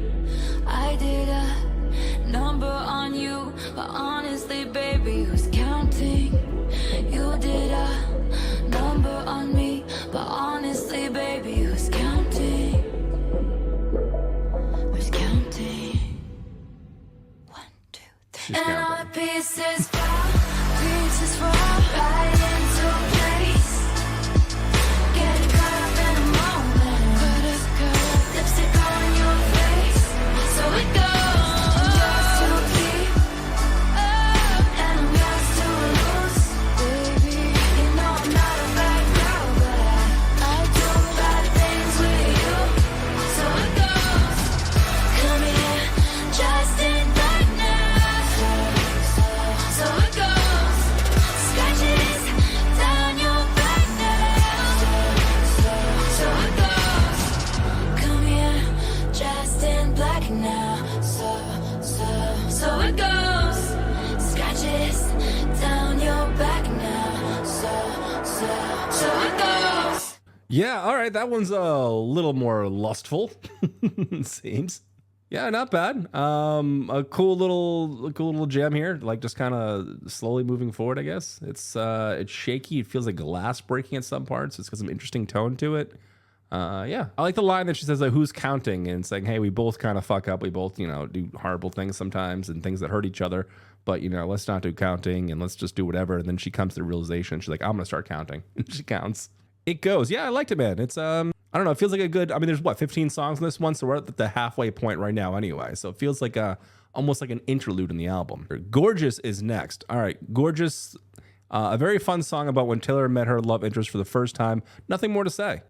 I did a number on you, but honestly, baby, who's counting? You did a number on me, but honestly, baby, who's counting? Who's counting? 1, 2, 3. And all the pieces fall right into place. Get caught up in a moment. Lipstick on your face, so it goes. I'm yours to keep, and I'm yours to lose, baby. You know I'm not a bad girl, but I do bad things with you, so it goes. Come here, just in right now, so it goes. Scratches down your back now, so it goes. Come here, dressed in black now, so it goes. Scratches down your back now, so it goes. Yeah, all right, that one's a little more lustful, it seems. Yeah, not bad. A cool little jam here, like just kind of slowly moving forward, I guess. It's shaky. It feels like glass breaking at some parts. It's got some interesting tone to it. Yeah, I like the line that she says, like, who's counting, and saying, hey, we both kind of fuck up. We both, do horrible things sometimes and things that hurt each other. But, let's not do counting and let's just do whatever. And then she comes to the realization. She's like, I'm going to start counting. And she counts. It goes. Yeah, I liked it, man. It's, I don't know. It feels like a good, there's 15 songs in this one. So we're at the halfway point right now anyway. So it feels like almost like an interlude in the album. Gorgeous is next. All right. Gorgeous. A very fun song about when Taylor met her love interest for the first time. Nothing more to say.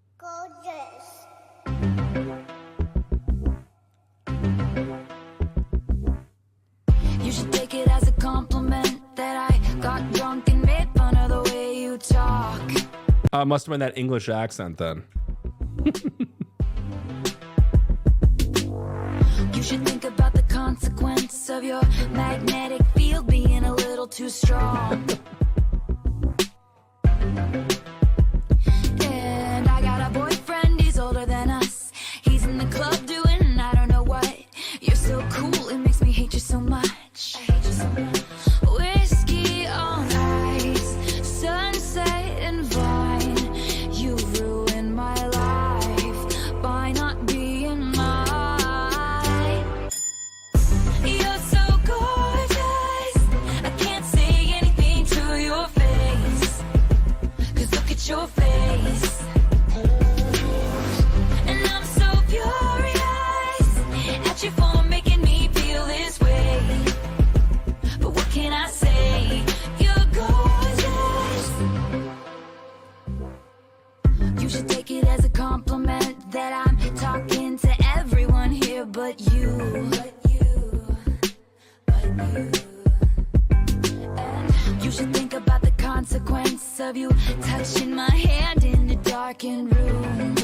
You should take it as a compliment that I got drunk and made fun of the way you talk. Must have been that English accent then. You should think about the consequence of your magnetic field being a little too strong. And I got a boyfriend, he's older than us. He's in the club doing I don't know what. You're so cool, it makes me hate you so much. I hate you so much. Whiskey on ice, sunset and vine. You ruined my life by not being mine. You're so gorgeous, I can't say anything to your face. 'Cause look at your face. And I'm so furious at you for making me feel this way. But what can I say? You're gorgeous. You should take it as a compliment that I'm talking to everyone here but you. And you should think about the consequence of you touching my hand in a darkened room.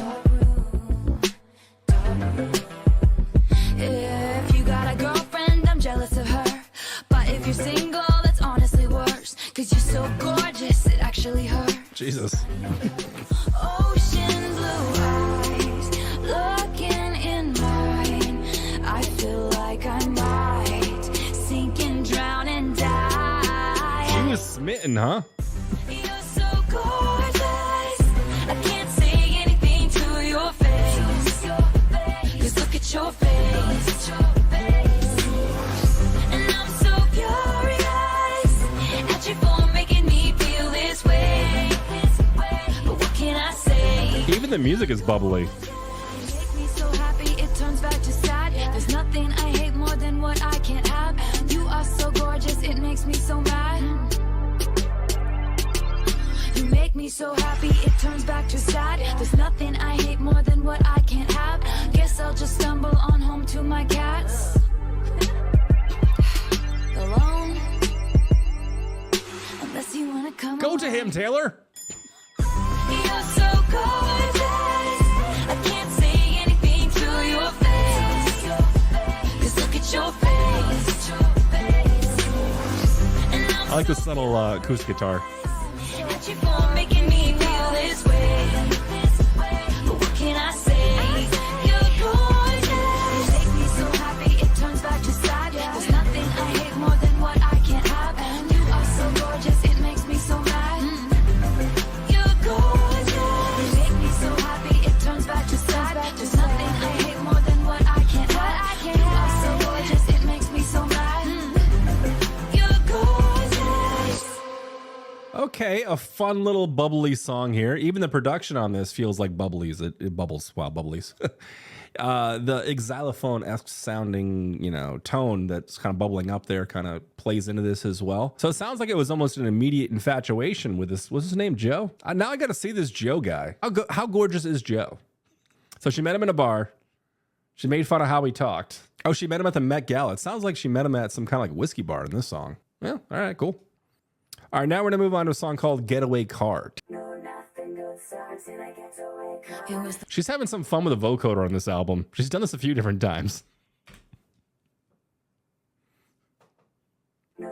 If you got a girlfriend, I'm jealous of her. But if you're single, that's honestly worse. 'Cause you're so gorgeous, it actually hurts. Jesus. Ocean blue eyes, looking in mine. I feel like I might sink and drown and die. She was smitten, huh? You're so gorgeous, I can't say anything to your face. 'Cause look at your face. And I'm so furious at you for making me feel this way. But what can I say? Even the music is bubbly. You make me so happy, it turns back to sad. There's nothing I hate more than what I can't have. You are so gorgeous, it makes me so mad. You make me so happy, it turns back to sad. There's nothing I hate more than what I can't have. Guess I'll just stumble on home to my cats. Alone. Unless you wanna come Go to him, Taylor. You're so gorgeous, I can't say anything to your face. 'Cause look at your face. And I'm I like the subtle acoustic guitar. at you for making me feel this way. But what can I say? You're Okay, a fun little bubbly song here. Even the production on this feels like bubblies. It bubbles. Wow, bubblies. The xylophone-esque sounding, tone that's kind of bubbling up there kind of plays into this as well. So it sounds like it was almost an immediate infatuation with this. What's his name? Joe? Now I got to see this Joe guy. How gorgeous is Joe? So she met him in a bar. She made fun of how he talked. Oh, she met him at the Met Gala. It sounds like she met him at some kind of like whiskey bar in this song. Yeah, all right, cool. All right, now we're going to move on to a song called Getaway Car. She's having some fun with a vocoder on this album. She's done this a few different times. It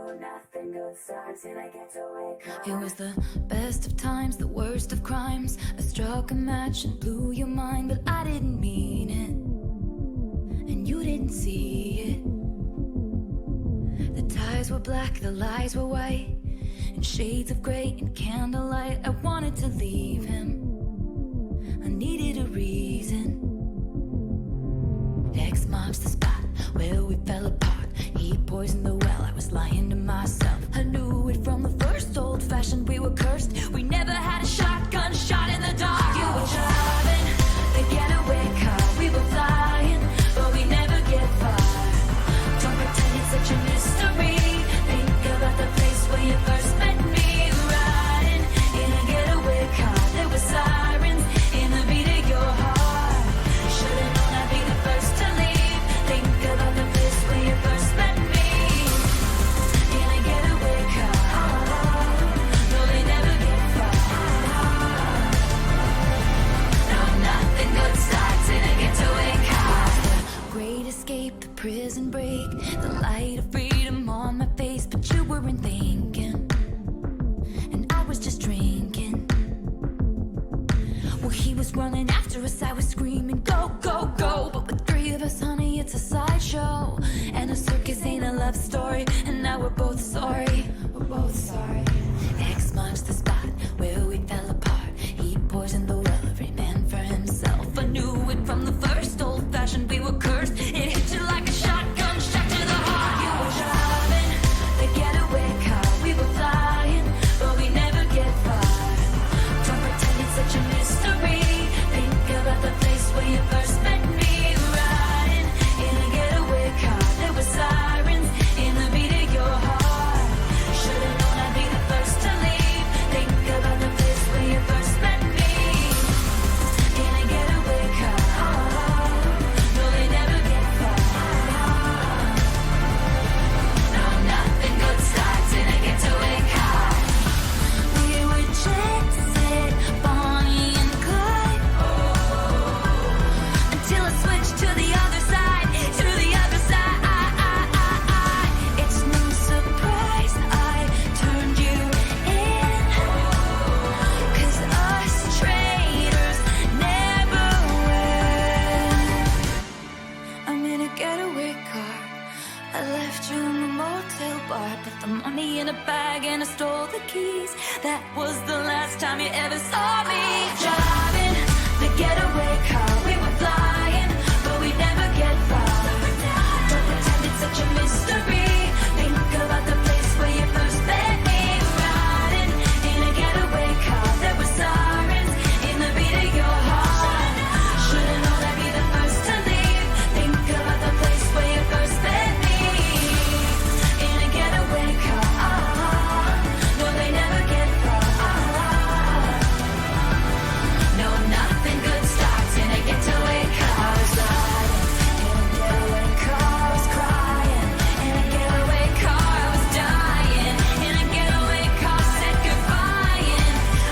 was the best of times, the worst of crimes. I struck a match and blew your mind, but I didn't mean it, and you didn't see it. The ties were black, the lies were white, in shades of gray and candlelight. I wanted to leave him, I needed a reason. X marks the spot where we fell apart. He poisoned the well, I was lying to myself. I knew it from the first, old-fashioned, we were cursed. We never had a shotgun shot in the dark. You were driving the getaway car, we were flying, but we never get far. Don't pretend it's such a mystery. Think about the place where you first met me. Riding in a getaway car, there were sirens in the beat of your heart. Should've known I'd be the first to leave. Think about the place where you first met me. In a getaway car, no, they never get far. No, nothing good starts in a getaway car. The great escape, the prison break, the light of freedom on my face, but you weren't thinking, and I was just drinking. Well, he was running after us, I was screaming, go, go, go. But with three of us, honey, it's a sideshow. And a circus ain't a love story, and now we're both sorry. We're both sorry. X marks the spot where we fell apart. He poisoned the well, every man for himself. I knew it from the first, old-fashioned, we were cursed. It hit you like a shotgun shot to the heart. You were driving the getaway car, we were flying, but we never get far. Don't pretend it's such a mystery. Think about the place where you first met me. Riding in a getaway car, there were sirens in the beat of your heart. Should've known I'd be the first to leave. Think about the place where you first met me. In a getaway car, no, they never get far. No, nothing good starts in a getaway car. We were Jackson, Bonnie and Clyde, until I switched to the other side, to the other side. It's no surprise I turned you in, 'cause us traitors never win. I'm in a getaway car, I left you in the motel bar, put the money in a bag and I stole the keys. That was the last time you ever saw me. Driving the getaway car, we were flying, but we never get far. Don't pretend it's such a mystery. Think about the place where you first met me. Riding in a getaway car, there were sirens in the beat of your heart. Should've known I'd be the first to leave. Think about the place where you first met me. In a getaway car, no, they never get far. No, nothing good starts in a getaway car. I was riding in a getaway car, I was crying. In a getaway car, I was dying. In a getaway car, said goodbye. In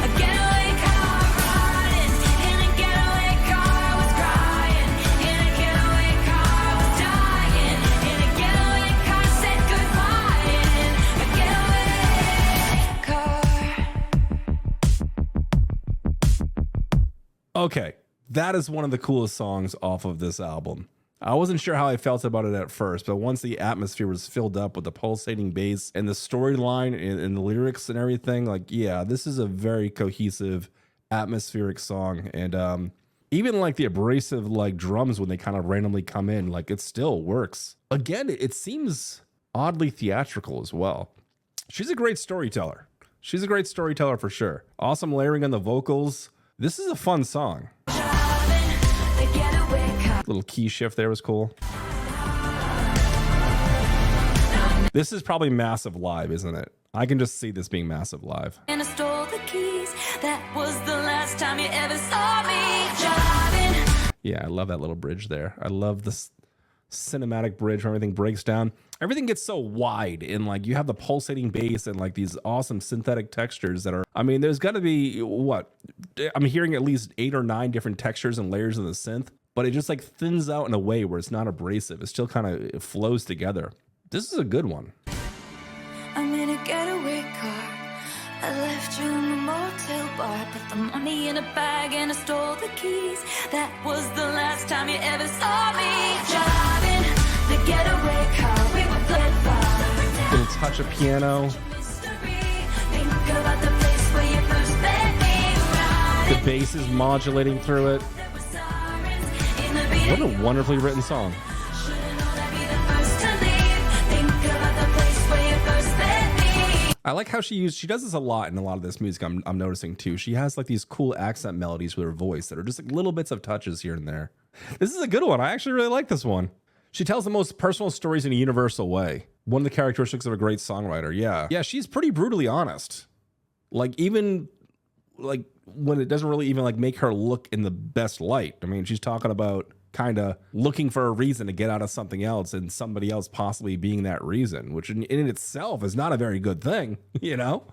a getaway car, riding. In a getaway car, I was crying. In a getaway car, I was dying. In a getaway car, said goodbye. In a getaway car. Okay, that is one of the coolest songs off of this album. I wasn't sure how I felt about it at first, but once the atmosphere was filled up with the pulsating bass and the storyline and the lyrics and everything, like, yeah, this is a very cohesive, atmospheric song. And even like the abrasive like drums when they kind of randomly come in, like it still works. Again, it seems oddly theatrical as well. She's a great storyteller. She's a great storyteller for sure. Awesome layering on the vocals. This is a fun song. Little key shift there was cool. This is probably massive live, isn't it? I can just see this being massive live. And I stole the keys. That was the last time you ever saw me driving. Yeah, I love that little bridge there. I love this cinematic bridge where everything breaks down. Everything gets so wide and like you have the pulsating bass and like these awesome synthetic textures that are, I mean, there's got to be what? I'm hearing at least 8 or 9 different textures and layers of the synth, but it just like thins out in a way where it's not abrasive. It still kind of it flows together. This is a good one. I'm in a getaway car. I left you in the motel bar. Put the money in a bag and I stole the keys. That was the last time you ever saw me driving the getaway car. We were playing by. Little touch of piano. Think about the place where you first met me. The bass is modulating through it. What a wonderfully written song. I like how she does this a lot in a lot of this music. I'm noticing too. She has like these cool accent melodies with her voice that are just like little bits of touches here and there. This is a good one. I actually really like this one. She tells the most personal stories in a universal way. One of the characteristics of a great songwriter. Yeah, she's pretty brutally honest. Like even like when it doesn't really even like make her look in the best light. I mean, she's talking about kind of looking for a reason to get out of something else and somebody else possibly being that reason, which in itself is not a very good thing, you know?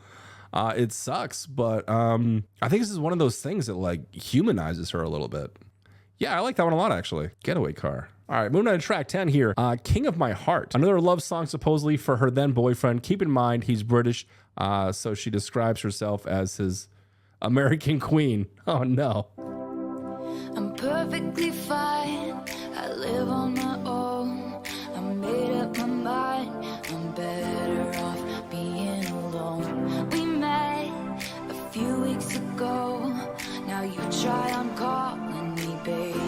It sucks, but I think this is one of those things that like humanizes her a little bit. Yeah, I like that one a lot, actually. Getaway car. All right, moving on to track 10 here. King of My Heart. Another love song supposedly for her then boyfriend. Keep in mind, he's British, so she describes herself as his American queen. Oh, no. I'm perfectly fine. I live on my own. I made up my mind. I'm better off being alone. We met a few weeks ago. Now you try on calling me, baby,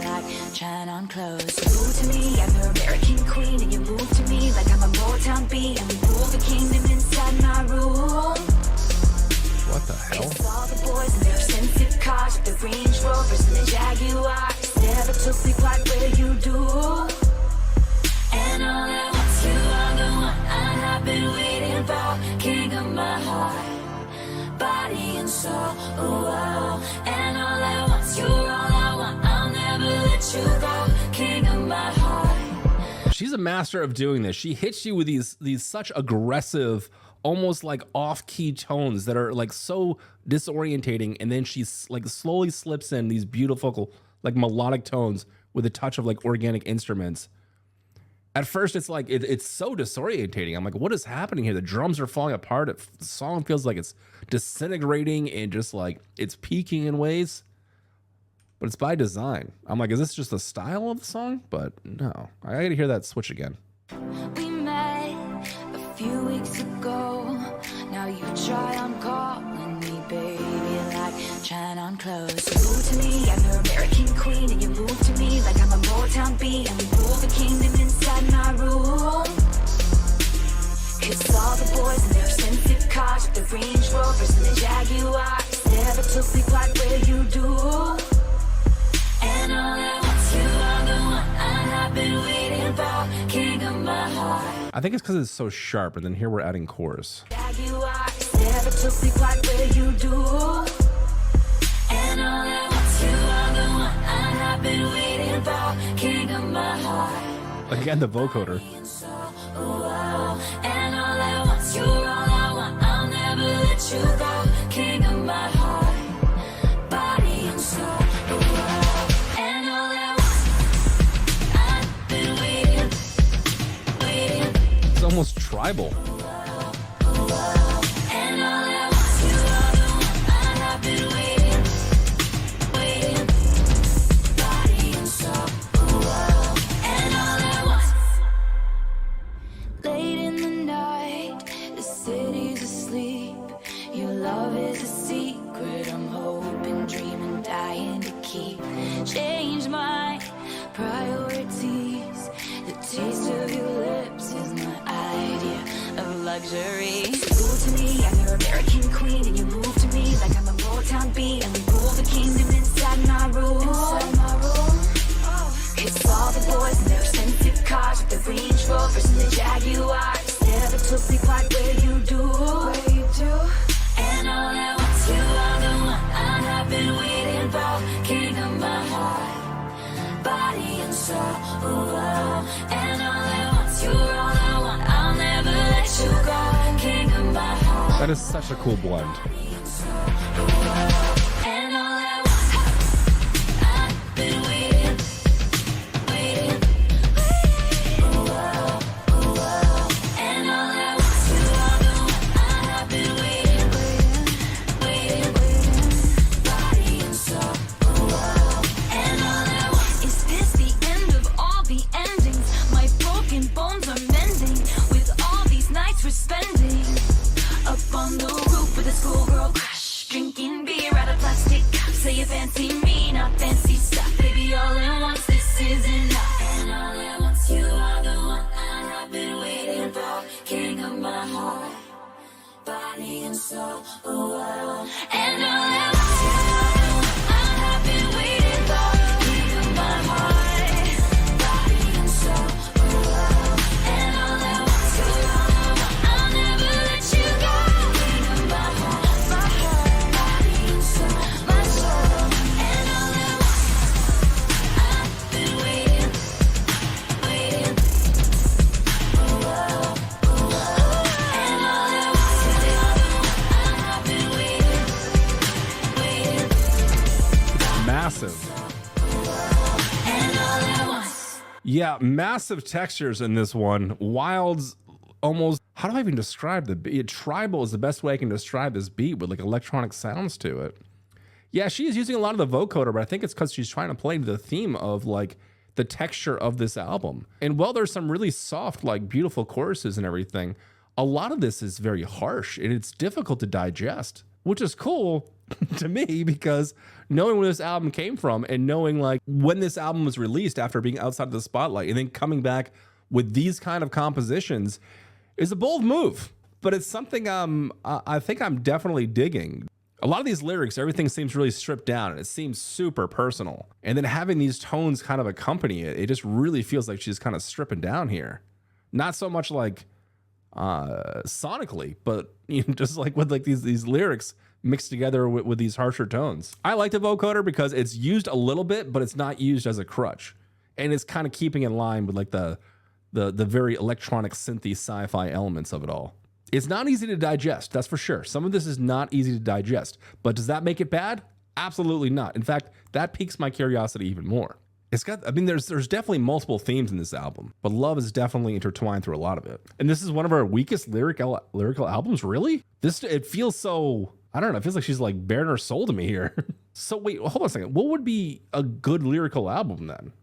like trying on clothes. You move to me, I'm your American queen, and you move to me like I'm a Motown beat, and we rule the kingdom inside my room. What the hell? It's all the boys in their expensive cars, the Range Rovers and the Jaguars. Never took me quite where you do. And all at once, you are the one I have been waiting for. King of my heart, body and soul. Oh, wow. And all at once, you're all I want. I'll never let you go. King of my heart. She's a master of doing this. She hits you with these such aggressive, almost like off-key tones that are like so disorientating, and then she's like slowly slips in these beautiful like melodic tones with a touch of like organic instruments. At first it's like it's so disorientating. I'm like, what is happening here? The drums are falling apart. The song feels like it's disintegrating and just like it's peaking in ways, but it's by design. I'm like, is this just the style of the song? But no, I gotta hear that switch again. We met a few weeks ago. Now you try on calling me, baby, like trying on clothes. You move to me, I'm your American queen, and you move to me like I'm a Motown beat, and we rule the kingdom inside my room. It's all the boys in their expensive cars, the Range Rovers and the Jaguars. Never took me quite where you do. And all at once, you are the one I have been waiting for. King of my heart. I think it's because it's so sharp, and then here we're adding chorus. Jaguars. Never took me quite where you do. And all at once, you are the one I have been waiting for. King of my heart. Again, the vocoder. And all at once, you're all I want. I'll never let you go. King of my heart, body and soul. And all at once, I've been waiting. It's almost tribal. And all at once, you are the one I have been waiting. Body and soul. And all at once. Late in the night, the city's asleep. Your love is a secret I'm hoping, dreaming, dying to keep. Change my priorities. The taste of your lips is my idea of luxury. So to me, I'm your American Range Rovers and the Jaguar. Instead of a tootsie part where you do. And all at once you are the one I have been waiting for. King of my heart, body and soul. And all at once you're all I want. I'll never let you go. King of my heart. That is such a cool blend. And all at once I've been waiting. And all at once you are the one I have been waiting. Body and soul. And all at once, is this the end of all the endings? My broken bones are mending with all these nights we're spending up on the roof with a schoolgirl crush, drinking beer out of plastic cups. Say you fancy me, not fancy stuff. Baby, all at once, this is enough. And all at once, you are the one I have been waiting for. King of my heart, body and soul. And all at once, you are the one I have been waiting for. King of my heart, body and soul. And all at once, you are the one I'll never let you go. King of my heart, body and soul, my soul. And all at once, I've been waiting. And all at once, you are the one I have been waiting. Massive. And all at once. Yeah, massive textures in this one. Wilds, almost, how do I even describe the beat? Tribal is the best way I can describe this beat, with like electronic sounds to it. Yeah, she is using a lot of the vocoder, but I think it's because she's trying to play to the theme of like the texture of this album. And while there's some really soft, like beautiful choruses and everything, a lot of this is very harsh and it's difficult to digest, which is cool to me, because knowing where this album came from and knowing like when this album was released after being outside of the spotlight and then coming back with these kind of compositions is a bold move, but it's something I think I'm definitely digging. A lot of these lyrics, everything seems really stripped down and it seems super personal. And then having these tones kind of accompany it, it just really feels like she's kind of stripping down here. Not so much like sonically, but you know, just like with like these lyrics mixed together with these harsher tones. I like the vocoder because it's used a little bit, but it's not used as a crutch. And it's kind of keeping in line with like the very electronic synthy sci-fi elements of it all. It's not easy to digest, that's for sure. Some of this is not easy to digest, but does that make it bad? Absolutely not. In fact, that piques my curiosity even more. It's got, I mean, there's definitely multiple themes in this album, but love is definitely intertwined through a lot of it. And this is one of our weakest lyrical albums, really? It feels so, I don't know, it feels like she's like bearing her soul to me here. So wait, hold on a second. What would be a good lyrical album then?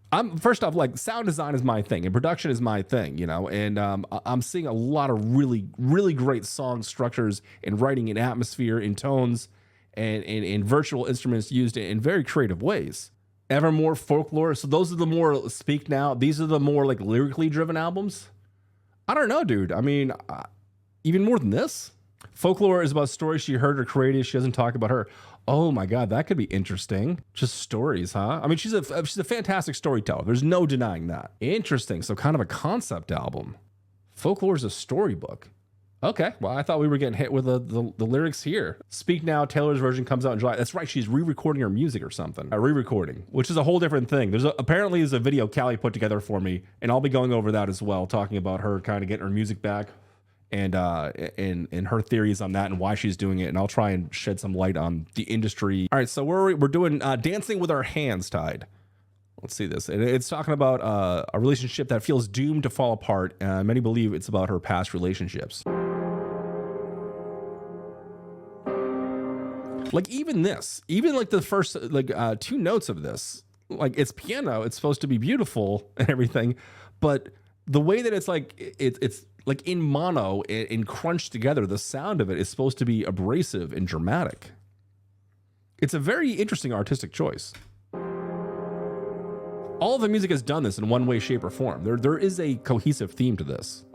First off, like sound design is my thing and production is my thing, you know, and I'm seeing a lot of really, really great song structures and writing in atmosphere, in tones, and virtual instruments used in very creative ways. Evermore, Folklore. So those are the more Speak Now. These are the more like lyrically driven albums. I don't know, dude. I mean, even more than this. Folklore is about stories she heard or created. She doesn't talk about her. Oh my God, that could be interesting. Just stories, huh? I mean, she's a fantastic storyteller. There's no denying that. Interesting. So kind of a concept album. Folklore is a storybook. Okay, well, I thought we were getting hit with the lyrics here. Speak Now, Taylor's version comes out in July. That's right, she's re-recording her music or something. Re-recording, which is a whole different thing. Apparently there's a video Callie put together for me, and I'll be going over that as well, talking about her kind of getting her music back and her theories on that and why she's doing it, and I'll try and shed some light on the industry. All right, so we're doing Dancing with Our Hands Tied. Let's see this. It's talking about a relationship that feels doomed to fall apart. Many believe it's about her past relationships. Like even this, even like the first like 2 notes of this, like it's piano, it's supposed to be beautiful and everything, but the way that it's like it's like in mono and crunched together, the sound of it is supposed to be abrasive and dramatic. It's a very interesting artistic choice. All of the music has done this in one way, shape, or form. There is a cohesive theme to this.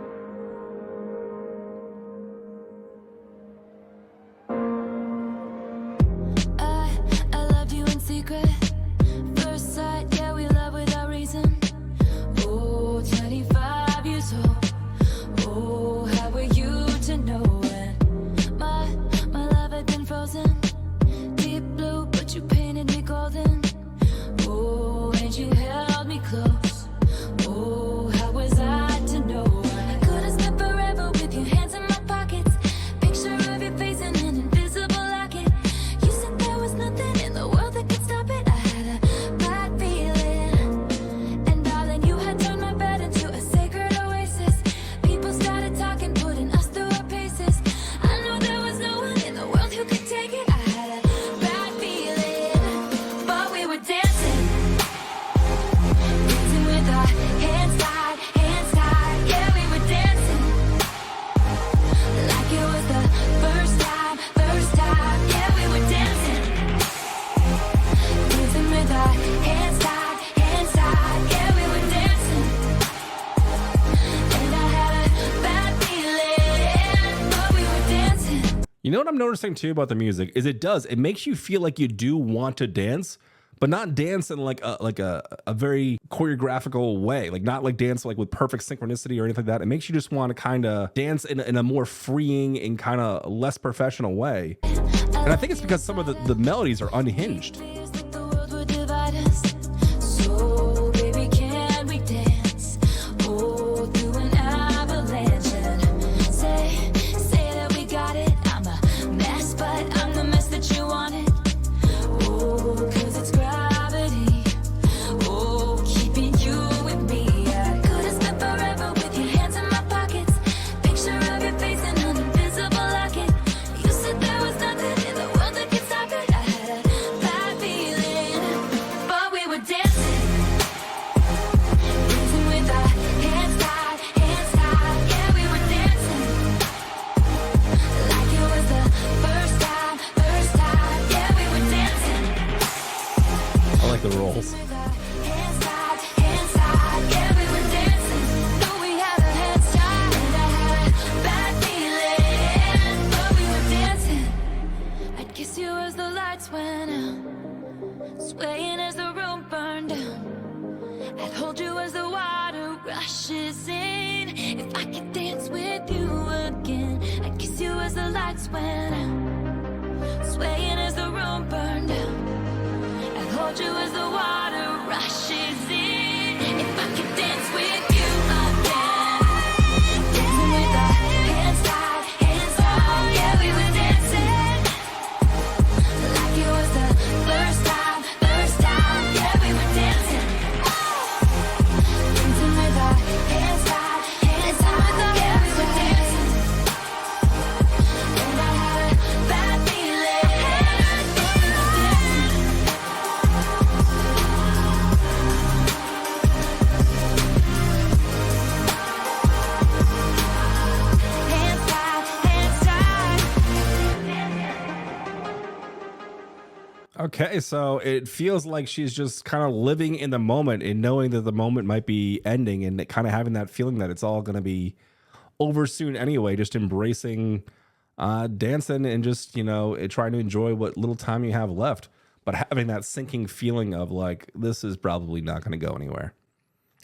I loved you in secret. First sight, yeah, we love without reason. Oh, 25 years old. You know what I'm noticing too about the music is it makes you feel like you do want to dance, but not dance in like a very choreographical way, like not like dance like with perfect synchronicity or anything like that. It makes you just want to kind of dance in a more freeing and kind of less professional way. And I think it's because some of the melodies are unhinged. So baby, can we dance? Oh, through an avalanche. Say that we got it. I'm a mess, but I'm the mess that you wanted. Oh, 'cause it's gravity. Oh, keeping you with me. I could have spent forever with your hands in my pockets. Picture of your face in an invisible locket. You said there was nothing in the world that could stop it. I had a bad feeling, but we were dancing. Dancing with our hands tied, hands tied. Yeah, we were dancing. Like it was the first time, first time. Yeah, we were dancing. I like the rolls. Hands tied, hands tied. Yeah, we were dancing. Though we had our hands tied, and I had a bad feeling, but we were dancing. I'd kiss you as the lights went out, swaying as the room burned down. I'd hold you as the water rushes in. If I could dance with you again, I'd kiss you as the lights went out, swaying as the room burned down. I'd hold you as the water rushes in. If I could dance with you again, dancing with our hands tied, hands tied. Yeah, we were dancing like it was the first time, first time. Yeah, we were dancing, dancing with our hands tied, hands tied. Yeah, we were dancing, and I had a bad feeling, but we were dancing. Hands tied, hands tied. Okay, so it feels like she's just kind of living in the moment and knowing that the moment might be ending and kind of having that feeling that it's all going to be over soon anyway, just embracing dancing and just, you know, trying to enjoy what little time you have left, but having that sinking feeling of like, this is probably not going to go anywhere.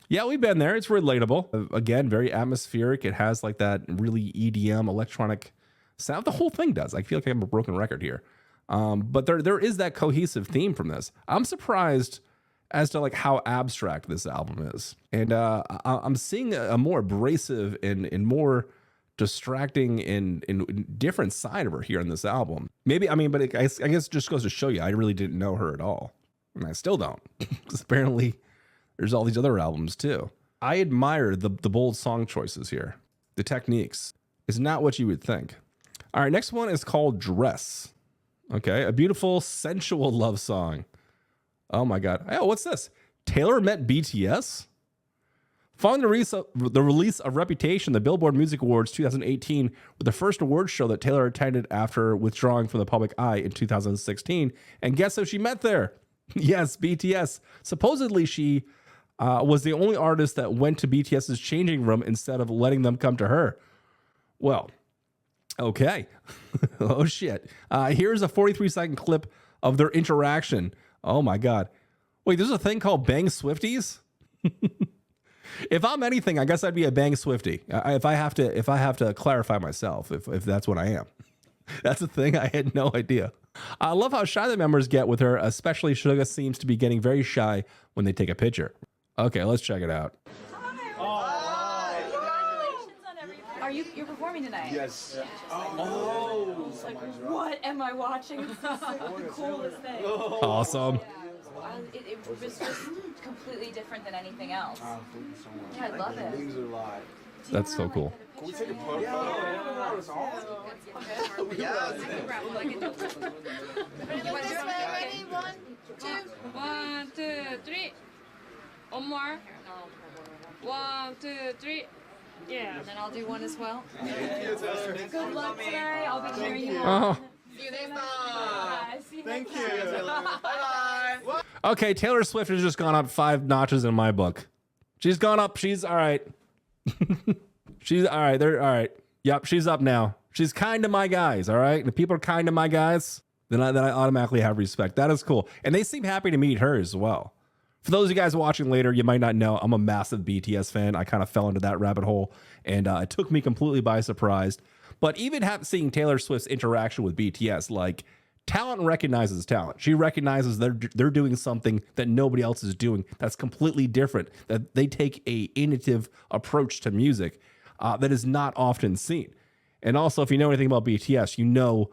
Yeah, we've been there. It's relatable. Again, very atmospheric. It has like that really EDM electronic sound. The whole thing does. I feel like I'm a broken record here. But there is that cohesive theme from this. I'm surprised as to like how abstract this album is. And I'm seeing a more abrasive and more distracting and different side of her here in this album. Maybe, I mean, but I guess it just goes to show you, I really didn't know her at all. And I still don't, because apparently there's all these other albums too. I admire the bold song choices here. The techniques is not what you would think. All right, next one is called Dress. Okay, a beautiful, sensual love song. Oh my God. Oh, what's this? Taylor met BTS? Following the release of Reputation, the Billboard Music Awards 2018 were the first award show that Taylor attended after withdrawing from the public eye in 2016. And guess who she met there? Yes, BTS. Supposedly she was the only artist that went to BTS's changing room instead of letting them come to her. Well, okay. Oh, shit. Here's a 43-second clip of their interaction. Oh, my God. Wait, there's a thing called Bang Swifties? If I'm anything, I guess I'd be a Bang Swiftie. If I have to clarify myself, if that's what I am. That's a thing. I had no idea. I love how shy the members get with her, especially Suga seems to be getting very shy when they take a picture. Okay, let's check it out. You're performing tonight? Yes. Oh. It's like, what am I watching? This is like the coolest thing. Awesome. It was just completely different than anything else. Thank you so much. Yeah, I love it. Means a lot. That's so cool. Can we take a photo? Yeah. Ready? 1, 2, 3. One more. 1, 2, 3. Yeah. And then I'll do one as well. Good luck today. I'll be cheering you on. See you next time. Thank you. Bye-bye. Okay, Taylor Swift has just gone up 5 notches in my book. She's gone up. She's all right. She's all right. They're all right. Yep, she's up now. She's kind to my guys, all right? And if people are kind to my guys, then I automatically have respect. That is cool. And they seem happy to meet her as well. For those of you guys watching later, you might not know, I'm a massive BTS fan. I kind of fell into that rabbit hole, and it took me completely by surprise. But even seeing Taylor Swift's interaction with BTS, like, talent recognizes talent. She recognizes they're doing something that nobody else is doing that's completely different, that they take a innovative approach to music that is not often seen. And also, if you know anything about BTS, you know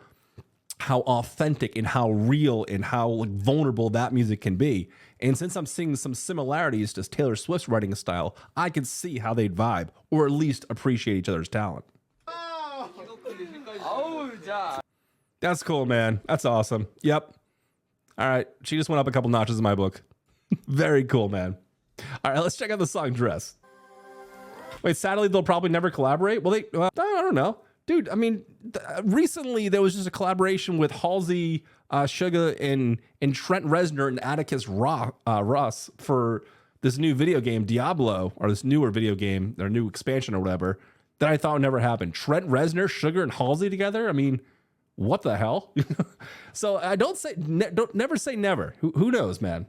how authentic and how real and how like vulnerable that music can be. And since I'm seeing some similarities to Taylor Swift's writing style, I can see how they'd vibe or at least appreciate each other's talent. That's cool, man. That's awesome. Yep. All right. She just went up a couple notches in my book. Very cool, man. All right, let's check out the song Dress. Wait, sadly, they'll probably never collaborate. Well, I don't know. Dude, I mean, recently there was just a collaboration with Halsey, Suga, and Trent Reznor and Atticus Ross for this new video game, Diablo, or this newer video game, their new expansion or whatever, that I thought would never happen. Trent Reznor, Suga, and Halsey together? I mean, what the hell? So I don't never say never. Who knows, man?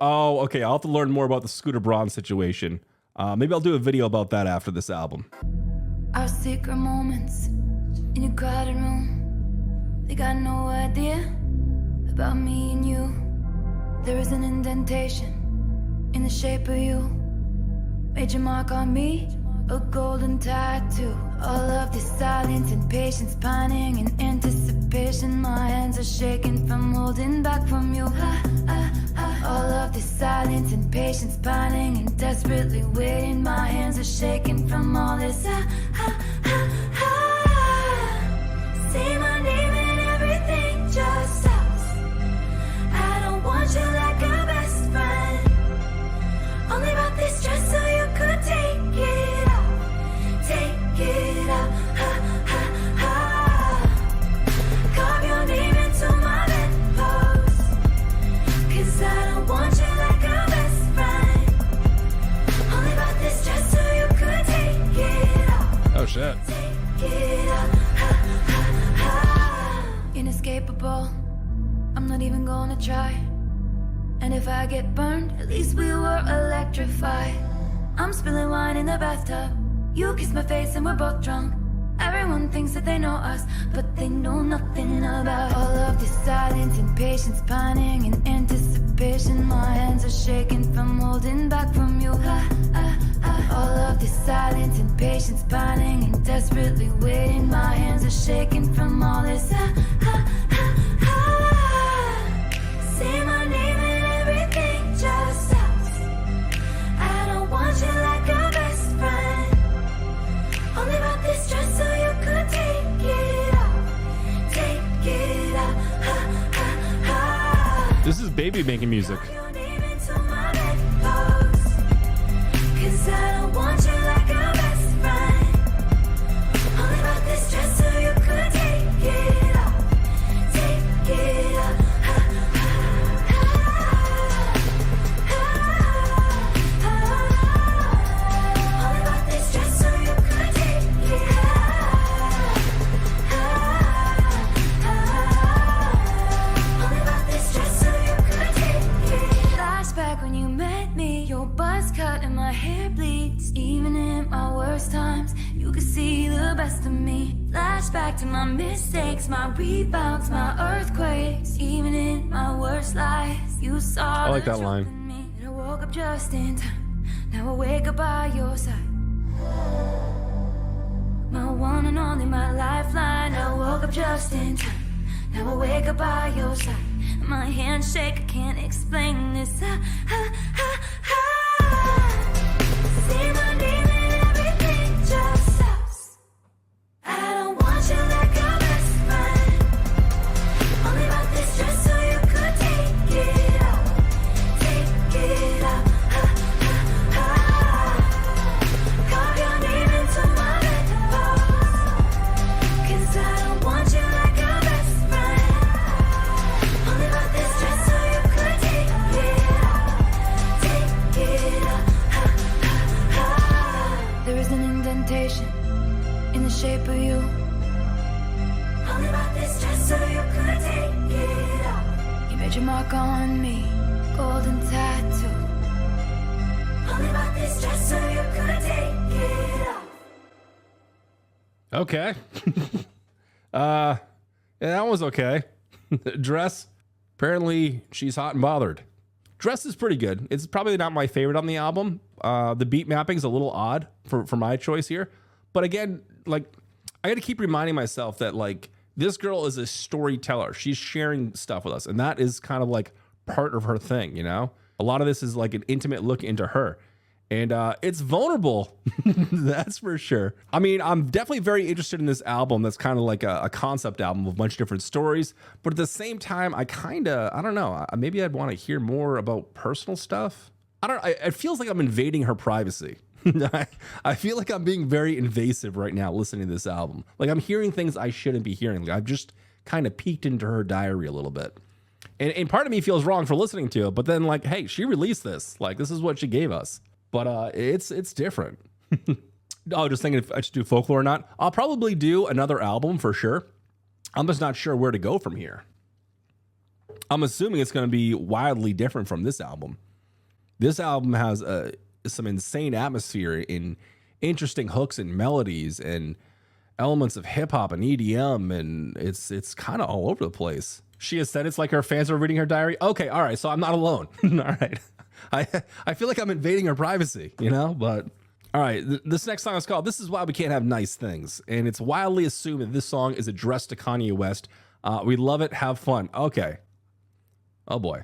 Oh, okay. I'll have to learn more about the Scooter Braun situation. Maybe I'll do a video about that after this album. Our secret moments in a crowded room. They got no idea about me and you. There is an indentation in the shape of you. Made your mark on me, a golden tattoo. All of this silence and patience, pining and anticipation. My hands are shaking from holding back from you. All of this silence and patience, pining and desperately waiting. My hands are shaking from all this. Say my name and everything just stops. I don't want you like a best friend. Only about this dress so you could take it off. Take it off. Carve your name into my bedpost. 'Cause I don't want you like a best friend. Only about this dress so you could take it off. Oh shit. Take it off. Inescapable. I'm not even gonna try. And if I get burned, at least we were electrified. I'm spilling wine in the bathtub. You kiss my face and we're both drunk. Everyone thinks that they know us, but they know nothing about all of this silence and patience, pining and anticipation. My hands are shaking from holding back from you. All of this silence and patience, pining and desperately waiting. My hands are shaking from all this. Say my name and everything just stops. I don't want you like a best friend. Only about this dress so you could take it off. Take it off. This is Baby making music. Your name into my bedpost. 'Cause I don't want you like a best friend. Only about this dress so you could take it off. Take it off. Only about this dress so you could take it off. Only about this dress so you could take it. Flashback when you met me, your buzz cut and my hair bleeds. Even in my worst times, you could see the best of me. Flashback to my mistakes, my rebounds, my earthquakes. Even in my worst lies, you saw. I like the that truth line. in me. And I woke up just in time. Now I wake up by your side. My one and only, my lifeline. I woke up just in time. Now I wake up by your side. My hands shake, I can't explain this. Say my name and everything just stops. I don't want you like a best friend. Only about this dress so you could take it off. Take it off. Carve your name into my bedpost. 'Cause I don't want you like a best friend. Only about this dress so you could take it off. Take it off. There is an indentation in the shape of you. Only about this dress so you could take it off. You made your mark on me, golden tattoo. Only about this dress so you could take it off. Okay. Yeah, that was okay. Dress. Apparently, she's hot and bothered. Dress is pretty good. It's probably not my favorite on the album. The beat mapping is a little odd for my choice here. But again, like, I got to keep reminding myself that, like, this girl is a storyteller. She's sharing stuff with us. And that is kind of like part of her thing, you know? A lot of this is like an intimate look into her. And it's vulnerable, that's for sure. I mean, I'm definitely very interested in this album that's kind of like a concept album with a bunch of different stories. But at the same time, I don't know, maybe I'd want to hear more about personal stuff. It feels like I'm invading her privacy. I feel like I'm being very invasive right now listening to this album. Like, I'm hearing things I shouldn't be hearing. Like, I've just kind of peeked into her diary a little bit. And part of me feels wrong for listening to it. But then, like, hey, she released this. Like, this is what she gave us. But it's different. Oh, just thinking if I should do folklore or not. I'll probably do another album for sure. I'm just not sure where to go from here. I'm assuming it's going to be wildly different from this album. This album has some insane atmosphere in interesting hooks and melodies and elements of hip hop and EDM, and it's kind of all over the place. She has said it's like her fans are reading her diary. Okay, all right, so I'm not alone. All right. I feel like I'm invading her privacy, you know? But all right, this next song is called This Is Why We Can't Have Nice Things. And it's widely assumed that this song is addressed to Kanye West. We love it. Have fun. Okay. Oh, boy.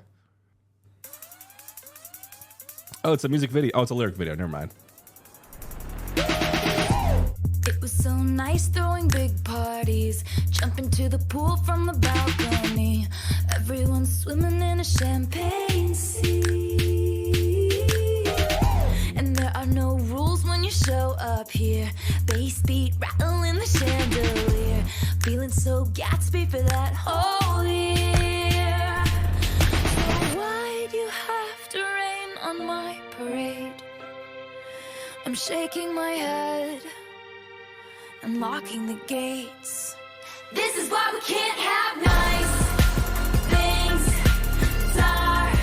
Oh, it's a music video. Oh, it's a lyric video. Never mind. It was so nice throwing big parties, jumping to the pool from the balcony. Everyone swimming in a champagne sea. And there are no rules when you show up here. Bass beat rattling the chandelier. Feeling so Gatsby for that whole year. So why'd you have to rain on my parade? I'm shaking my head and locking the gates. This is why we can't have nice things, darling.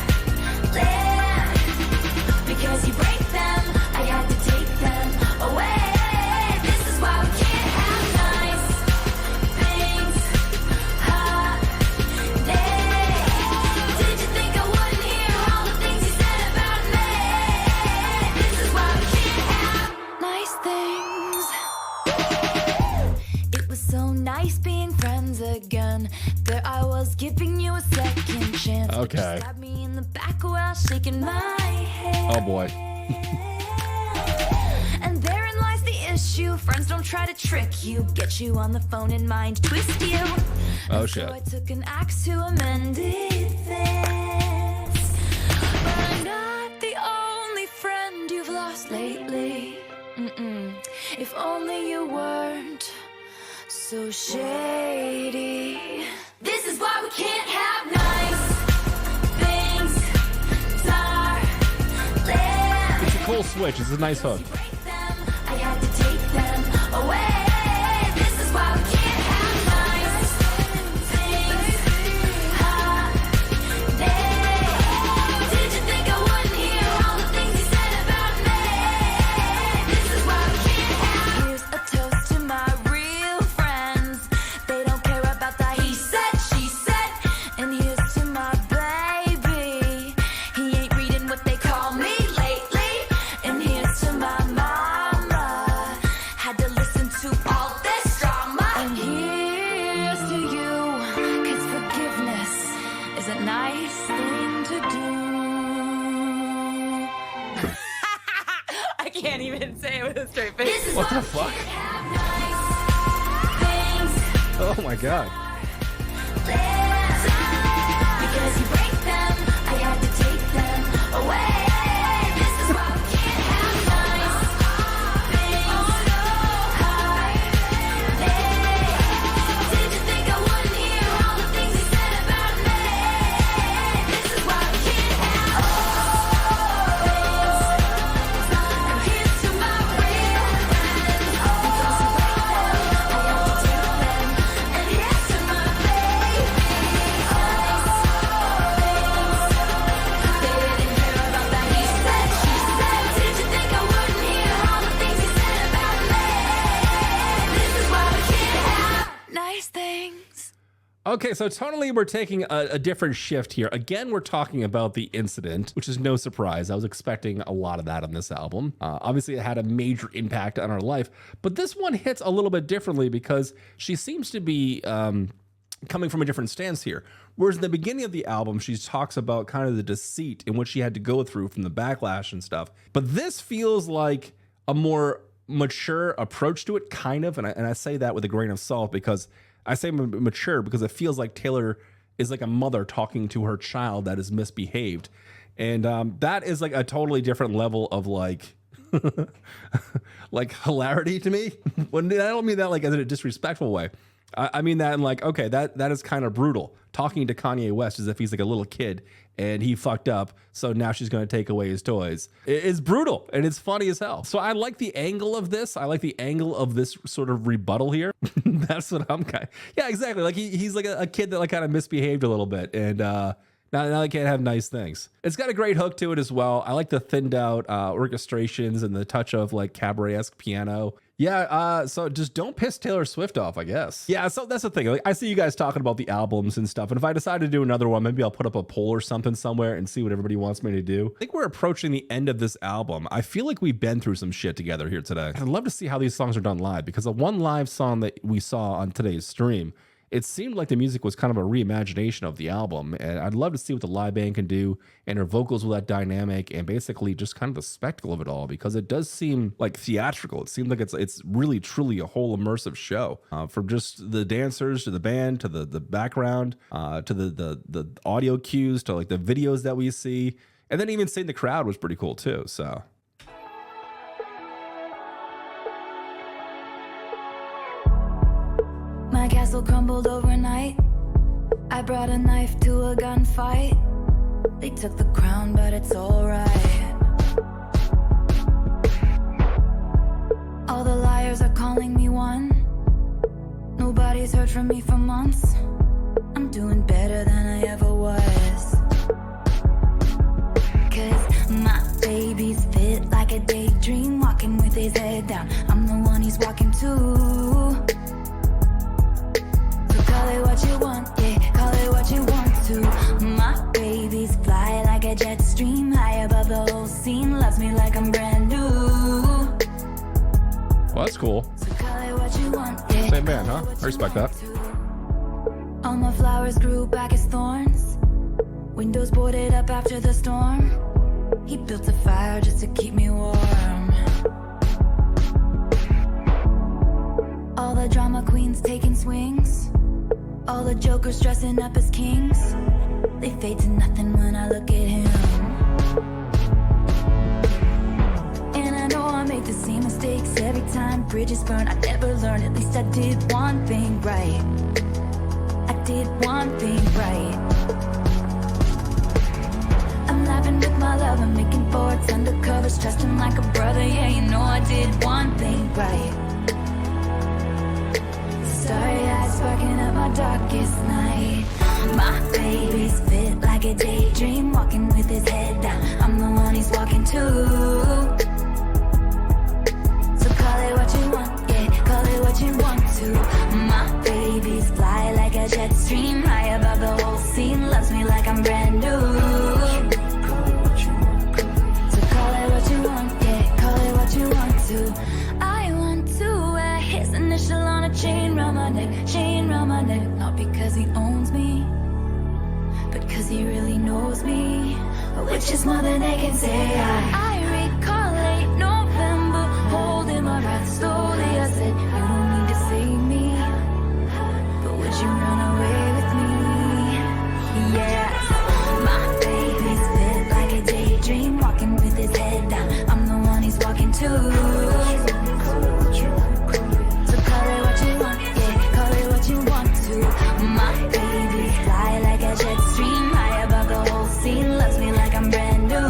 Because you break them, I had to take them away. This is why we can't have nice things, honey. Did you think I wouldn't hear all the things you said about me? This is why we can't have nice things. It was so nice being friends again. There I was giving you a second chance. Okay. But you stabbed me in the back while shaking my head. Oh, boy. And therein lies the issue. Friends don't try to trick you, get you on the phone and mind twist you. Oh, And shit. So I took an axe to amend this. But I'm not the only friend you've lost lately. If only you weren't so shady. This is why we can't have nice things, darling. It's a cool switch. It's a nice hook. I had to take them away. This is why we can't have nice things, honey. Did you think I wouldn't hear all the things you said about me? This is why we can't have. Here's a toast to my real friends. They don't care about that he said, she said. And here's to my baby. He ain't reading what they call me lately. And here's to my mama. Had to listen to all this drama. And here's to you, 'cause forgiveness is a nice thing to do. I can't even say it with a straight face. This is What why the fuck? we can't have nice things. Oh, my God. Because you break them, I had to take them away. This is why we can't have nice things. Honey. Did you think I wouldn't hear all the things you said about me? This is why we can't have things. And here's to my real friends. Because you break them, I have to take them. And here's to Okay, so tonally we're taking a different shift here. Again, we're talking about the incident, which is no surprise. I was expecting a lot of that on this album. Obviously, it had a major impact on her life, but this one hits a little bit differently because she seems to be coming from a different stance here. Whereas in the beginning of the album, she talks about kind of the deceit in which she had to go through from the backlash and stuff. But this feels like a more mature approach to it, kind of. And I say that with a grain of salt because I say mature because it feels like Taylor is like a mother talking to her child that is misbehaved. And that is like a totally different level of like, like hilarity to me. When I don't mean that like in a disrespectful way. I mean that in like, okay, that is kind of brutal. Talking to Kanye West as if he's like a little kid and he fucked up, so now she's going to take away his toys. It's brutal and it's funny as hell. So I like the angle of this. I like the angle of this sort of rebuttal here. That's what I'm kind of, yeah, exactly. Like he's like a kid that like kind of misbehaved a little bit and now they can't have nice things. It's got a great hook to it as well. I like the thinned out orchestrations and the touch of like cabaret-esque piano. Yeah, so just don't piss Taylor Swift off, I guess. Yeah, so that's the thing. Like, I see you guys talking about the albums and stuff, and if I decide to do another one, maybe I'll put up a poll or something somewhere and see what everybody wants me to do. I think we're approaching the end of this album. I feel like we've been through some shit together here today. I'd love to see how these songs are done live, because the one live song that we saw on today's stream, it seemed like the music was kind of a reimagination of the album, and I'd love to see what the live band can do and her vocals with that dynamic and basically just kind of the spectacle of it all, because it does seem like theatrical. It seems like it's really truly a whole immersive show, from just the dancers to the band to the background to the audio cues to like the videos that we see, and then even seeing the crowd was pretty cool too. So. My castle crumbled overnight. I brought a knife to a gunfight. They took the crown, but it's alright. All the liars are calling me one. Nobody's heard from me for months. I'm doing better than I ever was. 'Cause my baby's fit like a daydream, walking with his head down. I'm the one he's walking to. Call it what you want, yeah, call it what you want to. My babies fly like a jet stream, high above the whole scene, loves me like I'm brand new. Well, that's cool. So call it what you want, yeah. Same band, huh? I respect that. All my flowers grew back as thorns. Windows boarded up after the storm. He built a fire just to keep me warm. All the drama queens taking swings. All the jokers dressing up as kings. They fade to nothing when I look at him. And I know I make the same mistakes every time. Bridges burn, I never learn. At least I did one thing right. I did one thing right. I'm laughing with my love, I'm making forwards undercovers, trusting like a brother. Yeah, you know I did one thing right. Starry eyes sparking up my darkest night. My baby's fit like a daydream, walking with his head down. I'm the one he's walking to. So call it what you want, yeah, call it what you want to. My baby's fly like a jet stream, high above the whole scene, loves me like I'm brand new. So call it what you want, yeah, call it what you want to. I want to wear his initial on a chain round my neck, chain round my neck. Not because he owns me, but cause he really knows me, which is more than they can say. I recall late November, holding my breath slowly. I said, you don't need to save me, but would you run away with me? Yeah, my baby's fit like a daydream, walking with his head down. I'm the one he's walking to. My baby's fly like a jet stream, high above the whole scene, loves me like I'm brand new.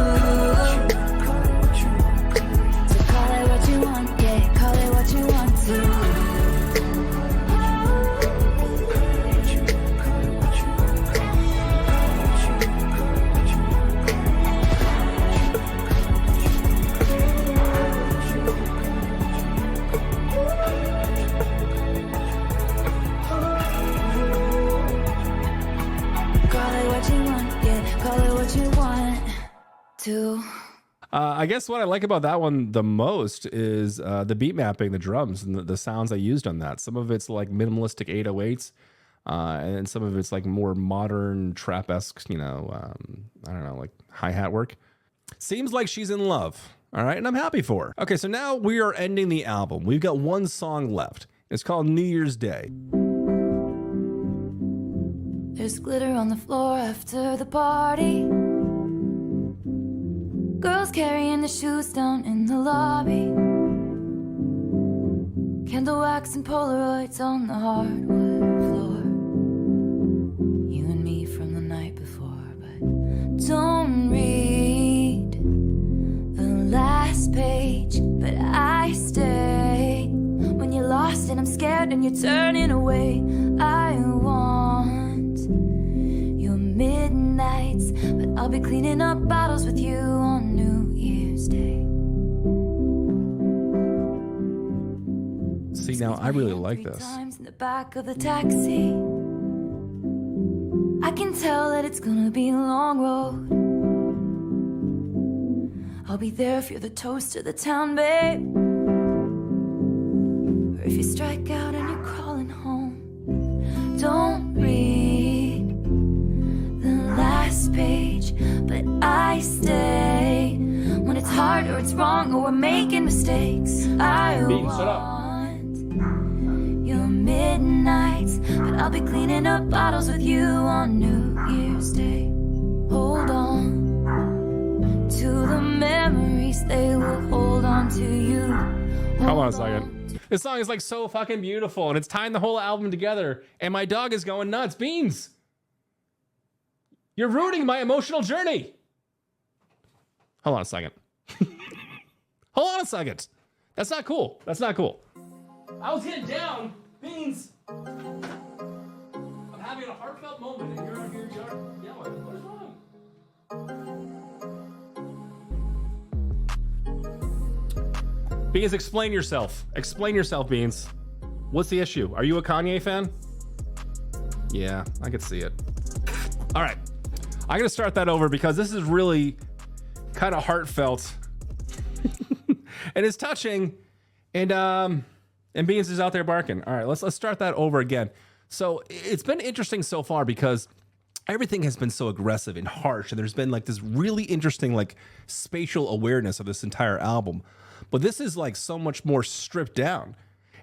So call it what you want, yeah, call it what you want to. I guess what I like about that one the most is the beat mapping, the drums, and the sounds I used on that. Some of it's like minimalistic 808s, and some of it's like more modern trap-esque, I don't know, like hi-hat work. Seems like she's in love. All right, and I'm happy for her. Okay, so now we are ending the album. We've got one song left. It's called New Year's Day. There's glitter on the floor after the party. Girls carrying the shoes down in the lobby. Candle wax and Polaroids on the hardwood floor. You and me from the night before, but don't read the last page. But I stay when you're lost and I'm scared and you're turning away. I want your midnights, but I'll be cleaning up bottles with you on New Year's Day. See, now I really like this. Times in the back of the taxi, I can tell that it's gonna be a long road. I'll be there if you're the toast of the town, babe, or if you strike out and you're crawling home. Don't read the last page, but I stay when it's hard or it's wrong or we're making mistakes. I want your midnights, but I'll be cleaning up bottles with you on New Year's Day. Hold on to the memories, they will hold on to you. Hold on a second. This song is like so fucking beautiful, and it's tying the whole album together, and my dog is going nuts. Beans, you're ruining my emotional journey. Hold on a second. Hold on a second. That's not cool. That's not cool. I was getting down. Beans, I'm having a heartfelt moment, and you're out here yelling. What is wrong? Beans, explain yourself. Explain yourself, Beans. What's the issue? Are you a Kanye fan? Yeah, I could see it. All right. I'm going to start that over because this is really kind of heartfelt. And it's touching. And Beans is out there barking. All right, let's start that over again. So it's been interesting so far because everything has been so aggressive and harsh. And there's been like this really interesting like spatial awareness of this entire album. But this is like so much more stripped down.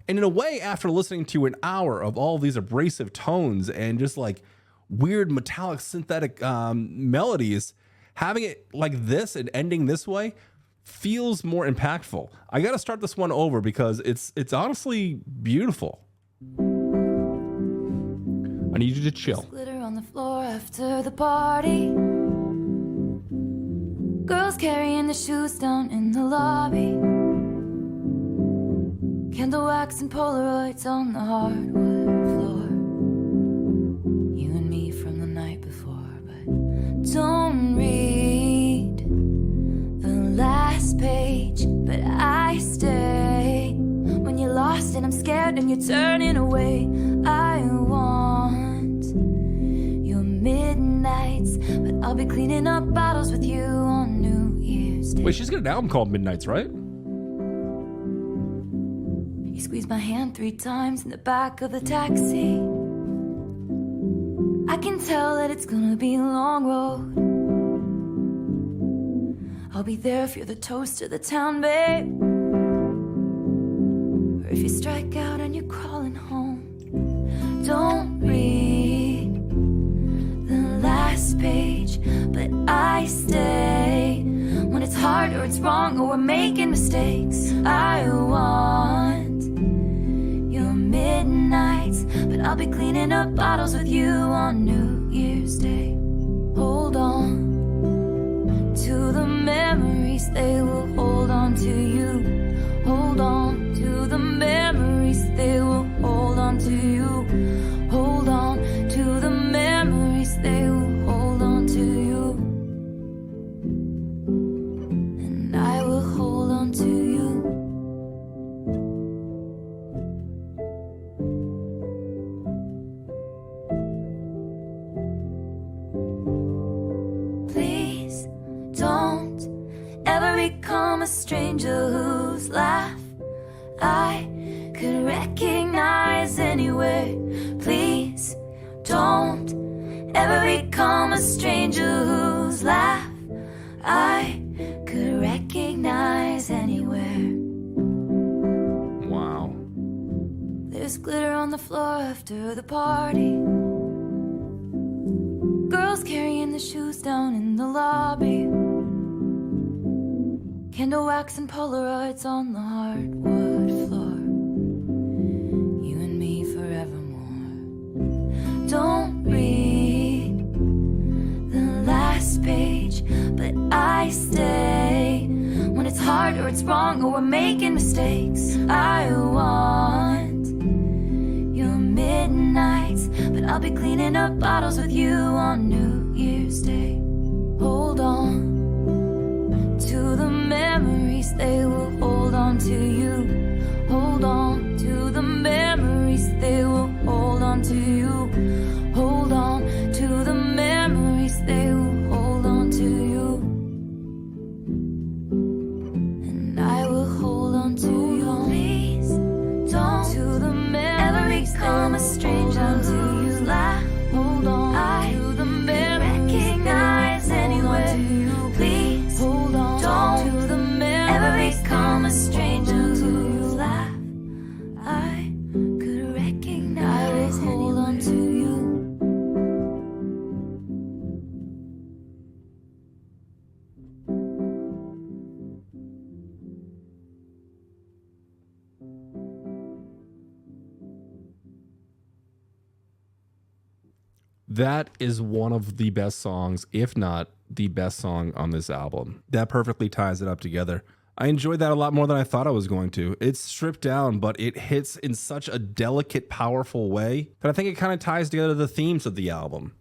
And in a way, after listening to an hour of all these abrasive tones and just like weird metallic synthetic melodies, having it like this and ending this way feels more impactful. I got to start this one over because it's honestly beautiful. I need you to chill. Glitter on the floor after the party. Girls carrying the shoes down in the lobby. Candle wax and Polaroids on the hardwood floor. You and me from the night before, but don't read the last page. But I stay when you're lost and I'm scared and you're turning away. I want your midnights, but I'll be cleaning up bottles with you on New Year's Day. Wait, she's got an album called Midnights, right? You squeezed my hand 3 times in the back of the taxi. I can tell that it's gonna be a long road. I'll be there if you're the toast of the town, babe, or if you strike out and you're crawling home. Don't read the last page, but I stay when it's hard or it's wrong or we're making mistakes. I want your midnights, but I'll be cleaning up bottles with you on New Year's Day. Hold on to the memories, they will hold on to you. Hold on to the memories, they will hold on to you. Hold on to the memories, they will hold on to you. And I will hold on to you. Please don't ever be I could recognize anywhere. Please don't ever become a stranger whose laugh I could recognize anywhere. Wow. There's glitter on the floor after the party. Girls carrying the shoes down in the lobby. Candle wax and Polaroids on the hardwood floor. You and me forevermore. Don't read the last page, but I stay when it's hard or it's wrong or we're making mistakes. I want your midnights, but I'll be cleaning up bottles with you on New Year's Day. Hold on to the memories, they will hold on to you. Hold on to the memories, they will hold on to you. Hold on to the memories, they will hold on to you. And I will hold on to you. Please don't to the memories, ever become a stranger to you. Hold on to the memories, recognize anyone. Please hold on to the memories, ever become a stranger to you. Laugh, I could recognize. I will hold on to you. That is one of the best songs, if not the best song on this album. That perfectly ties it up together. I enjoyed that a lot more than I thought I was going to. It's stripped down, but it hits in such a delicate, powerful way that I think it kind of ties together the themes of the album.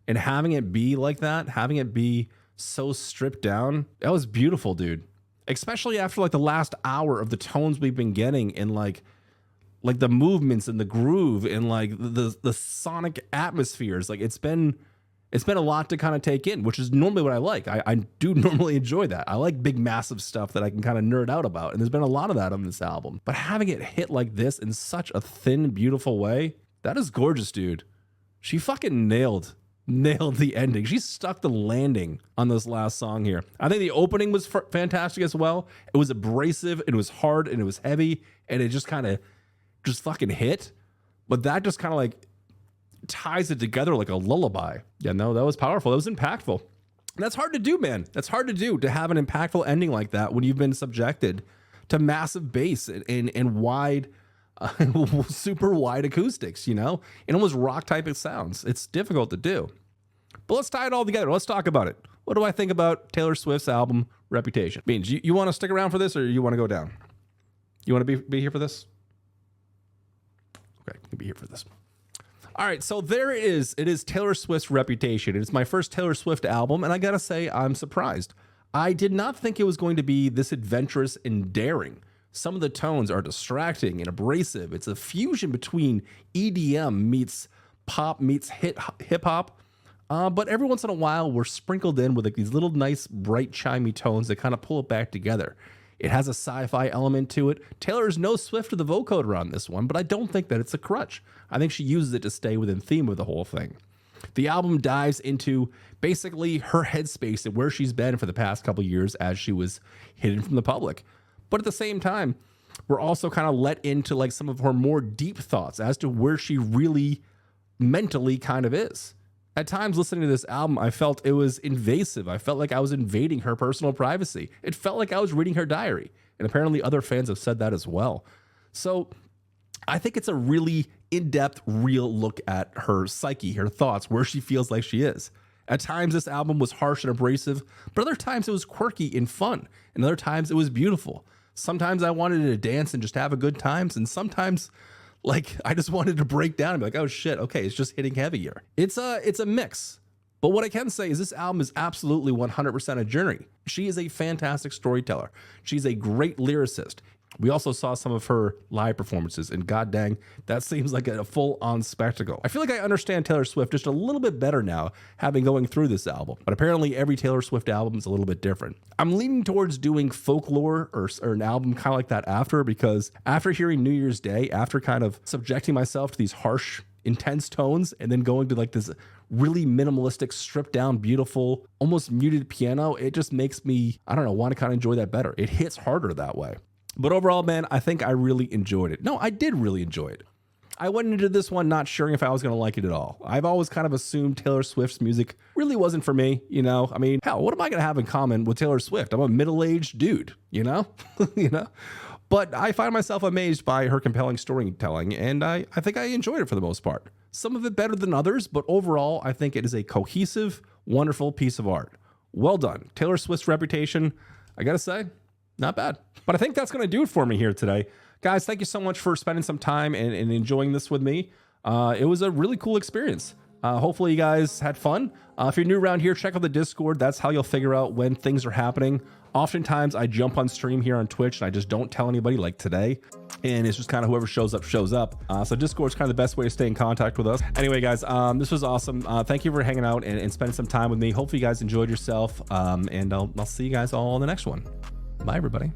And having it be like that, having it be so stripped down, that was beautiful, dude. Especially after like the last hour of the tones we've been getting and like the movements and the groove and like the sonic atmospheres. Like it's been a lot to kind of take in, which is normally what I like. I do normally enjoy that. I like big, massive stuff that I can kind of nerd out about. And there's been a lot of that on this album. But having it hit like this in such a thin, beautiful way, that is gorgeous, dude. She fucking nailed the ending. She stuck the landing on this last song here. I think the opening was fantastic as well. It was abrasive, it was hard, and it was heavy, and it just kind of fucking hit. But that just kind of like ties it together like a lullaby. Yeah, no, that was powerful. That was impactful. And that's hard to do, man. That's hard to do, to have an impactful ending like that when you've been subjected to massive bass and wide, super wide acoustics, you know, and almost rock type of sounds. It's difficult to do. But let's tie it all together. Let's talk about it. What do I think about Taylor Swift's album Reputation? Beans, you want to stick around for this or you want to go down? You want to be here for this? Okay, you can be here for this. All right, so there it is. It is Taylor Swift's Reputation. It's my first Taylor Swift album, and I gotta say, I'm surprised. I did not think it was going to be this adventurous and daring. Some of the tones are distracting and abrasive. It's a fusion between EDM meets pop meets hip-hop. But every once in a while, we're sprinkled in with like these little nice, bright, chimey tones that kind of pull it back together. It has a sci-fi element to it. Taylor's no Swift to the vocoder on this one, but I don't think that it's a crutch. I think she uses it to stay within theme of the whole thing. The album dives into basically her headspace and where she's been for the past couple years as she was hidden from the public. But at the same time, we're also kind of let into like some of her more deep thoughts as to where she really mentally kind of is. At times listening to this album, I felt it was invasive. I felt like I was invading her personal privacy. It felt like I was reading her diary. And apparently other fans have said that as well. So I think it's a really in-depth, real look at her psyche, her thoughts, where she feels like she is. At times this album was harsh and abrasive, but other times it was quirky and fun. And other times it was beautiful. Sometimes I wanted to dance and just have a good time. And sometimes like I just wanted to break down and be like, oh shit, okay, it's just hitting heavier. It's a mix. But what I can say is this album is absolutely 100% a journey. She is a fantastic storyteller. She's a great lyricist. We also saw some of her live performances, and god dang, that seems like a full-on spectacle. I feel like I understand Taylor Swift just a little bit better now, having going through this album. But apparently every Taylor Swift album is a little bit different. I'm leaning towards doing folklore or an album kind of like that after, because after hearing New Year's Day, after kind of subjecting myself to these harsh, intense tones, and then going to like this really minimalistic, stripped down, beautiful, almost muted piano, it just makes me, I don't know, want to kind of enjoy that better. It hits harder that way. But overall, man, I think I really enjoyed it. No, I did really enjoy it. I went into this one not sure if I was going to like it at all. I've always kind of assumed Taylor Swift's music really wasn't for me, you know? I mean, hell, what am I going to have in common with Taylor Swift? I'm a middle-aged dude, you know? You know? But I find myself amazed by her compelling storytelling, and I think I enjoyed it for the most part. Some of it better than others, but overall, I think it is a cohesive, wonderful piece of art. Well done. Taylor Swift's reputation, I gotta say, not bad. But I think that's going to do it for me here today. Guys, thank you so much for spending some time and enjoying this with me. It was a really cool experience. Hopefully you guys had fun. If you're new around here, check out the Discord. That's how you'll figure out when things are happening. Oftentimes I jump on stream here on Twitch and I just don't tell anybody, like today. And it's just kind of whoever shows up, shows up. So Discord's kind of the best way to stay in contact with us. Anyway, guys, this was awesome. Thank you for hanging out and spending some time with me. Hopefully you guys enjoyed yourself. And I'll see you guys all on the next one. Bye, everybody.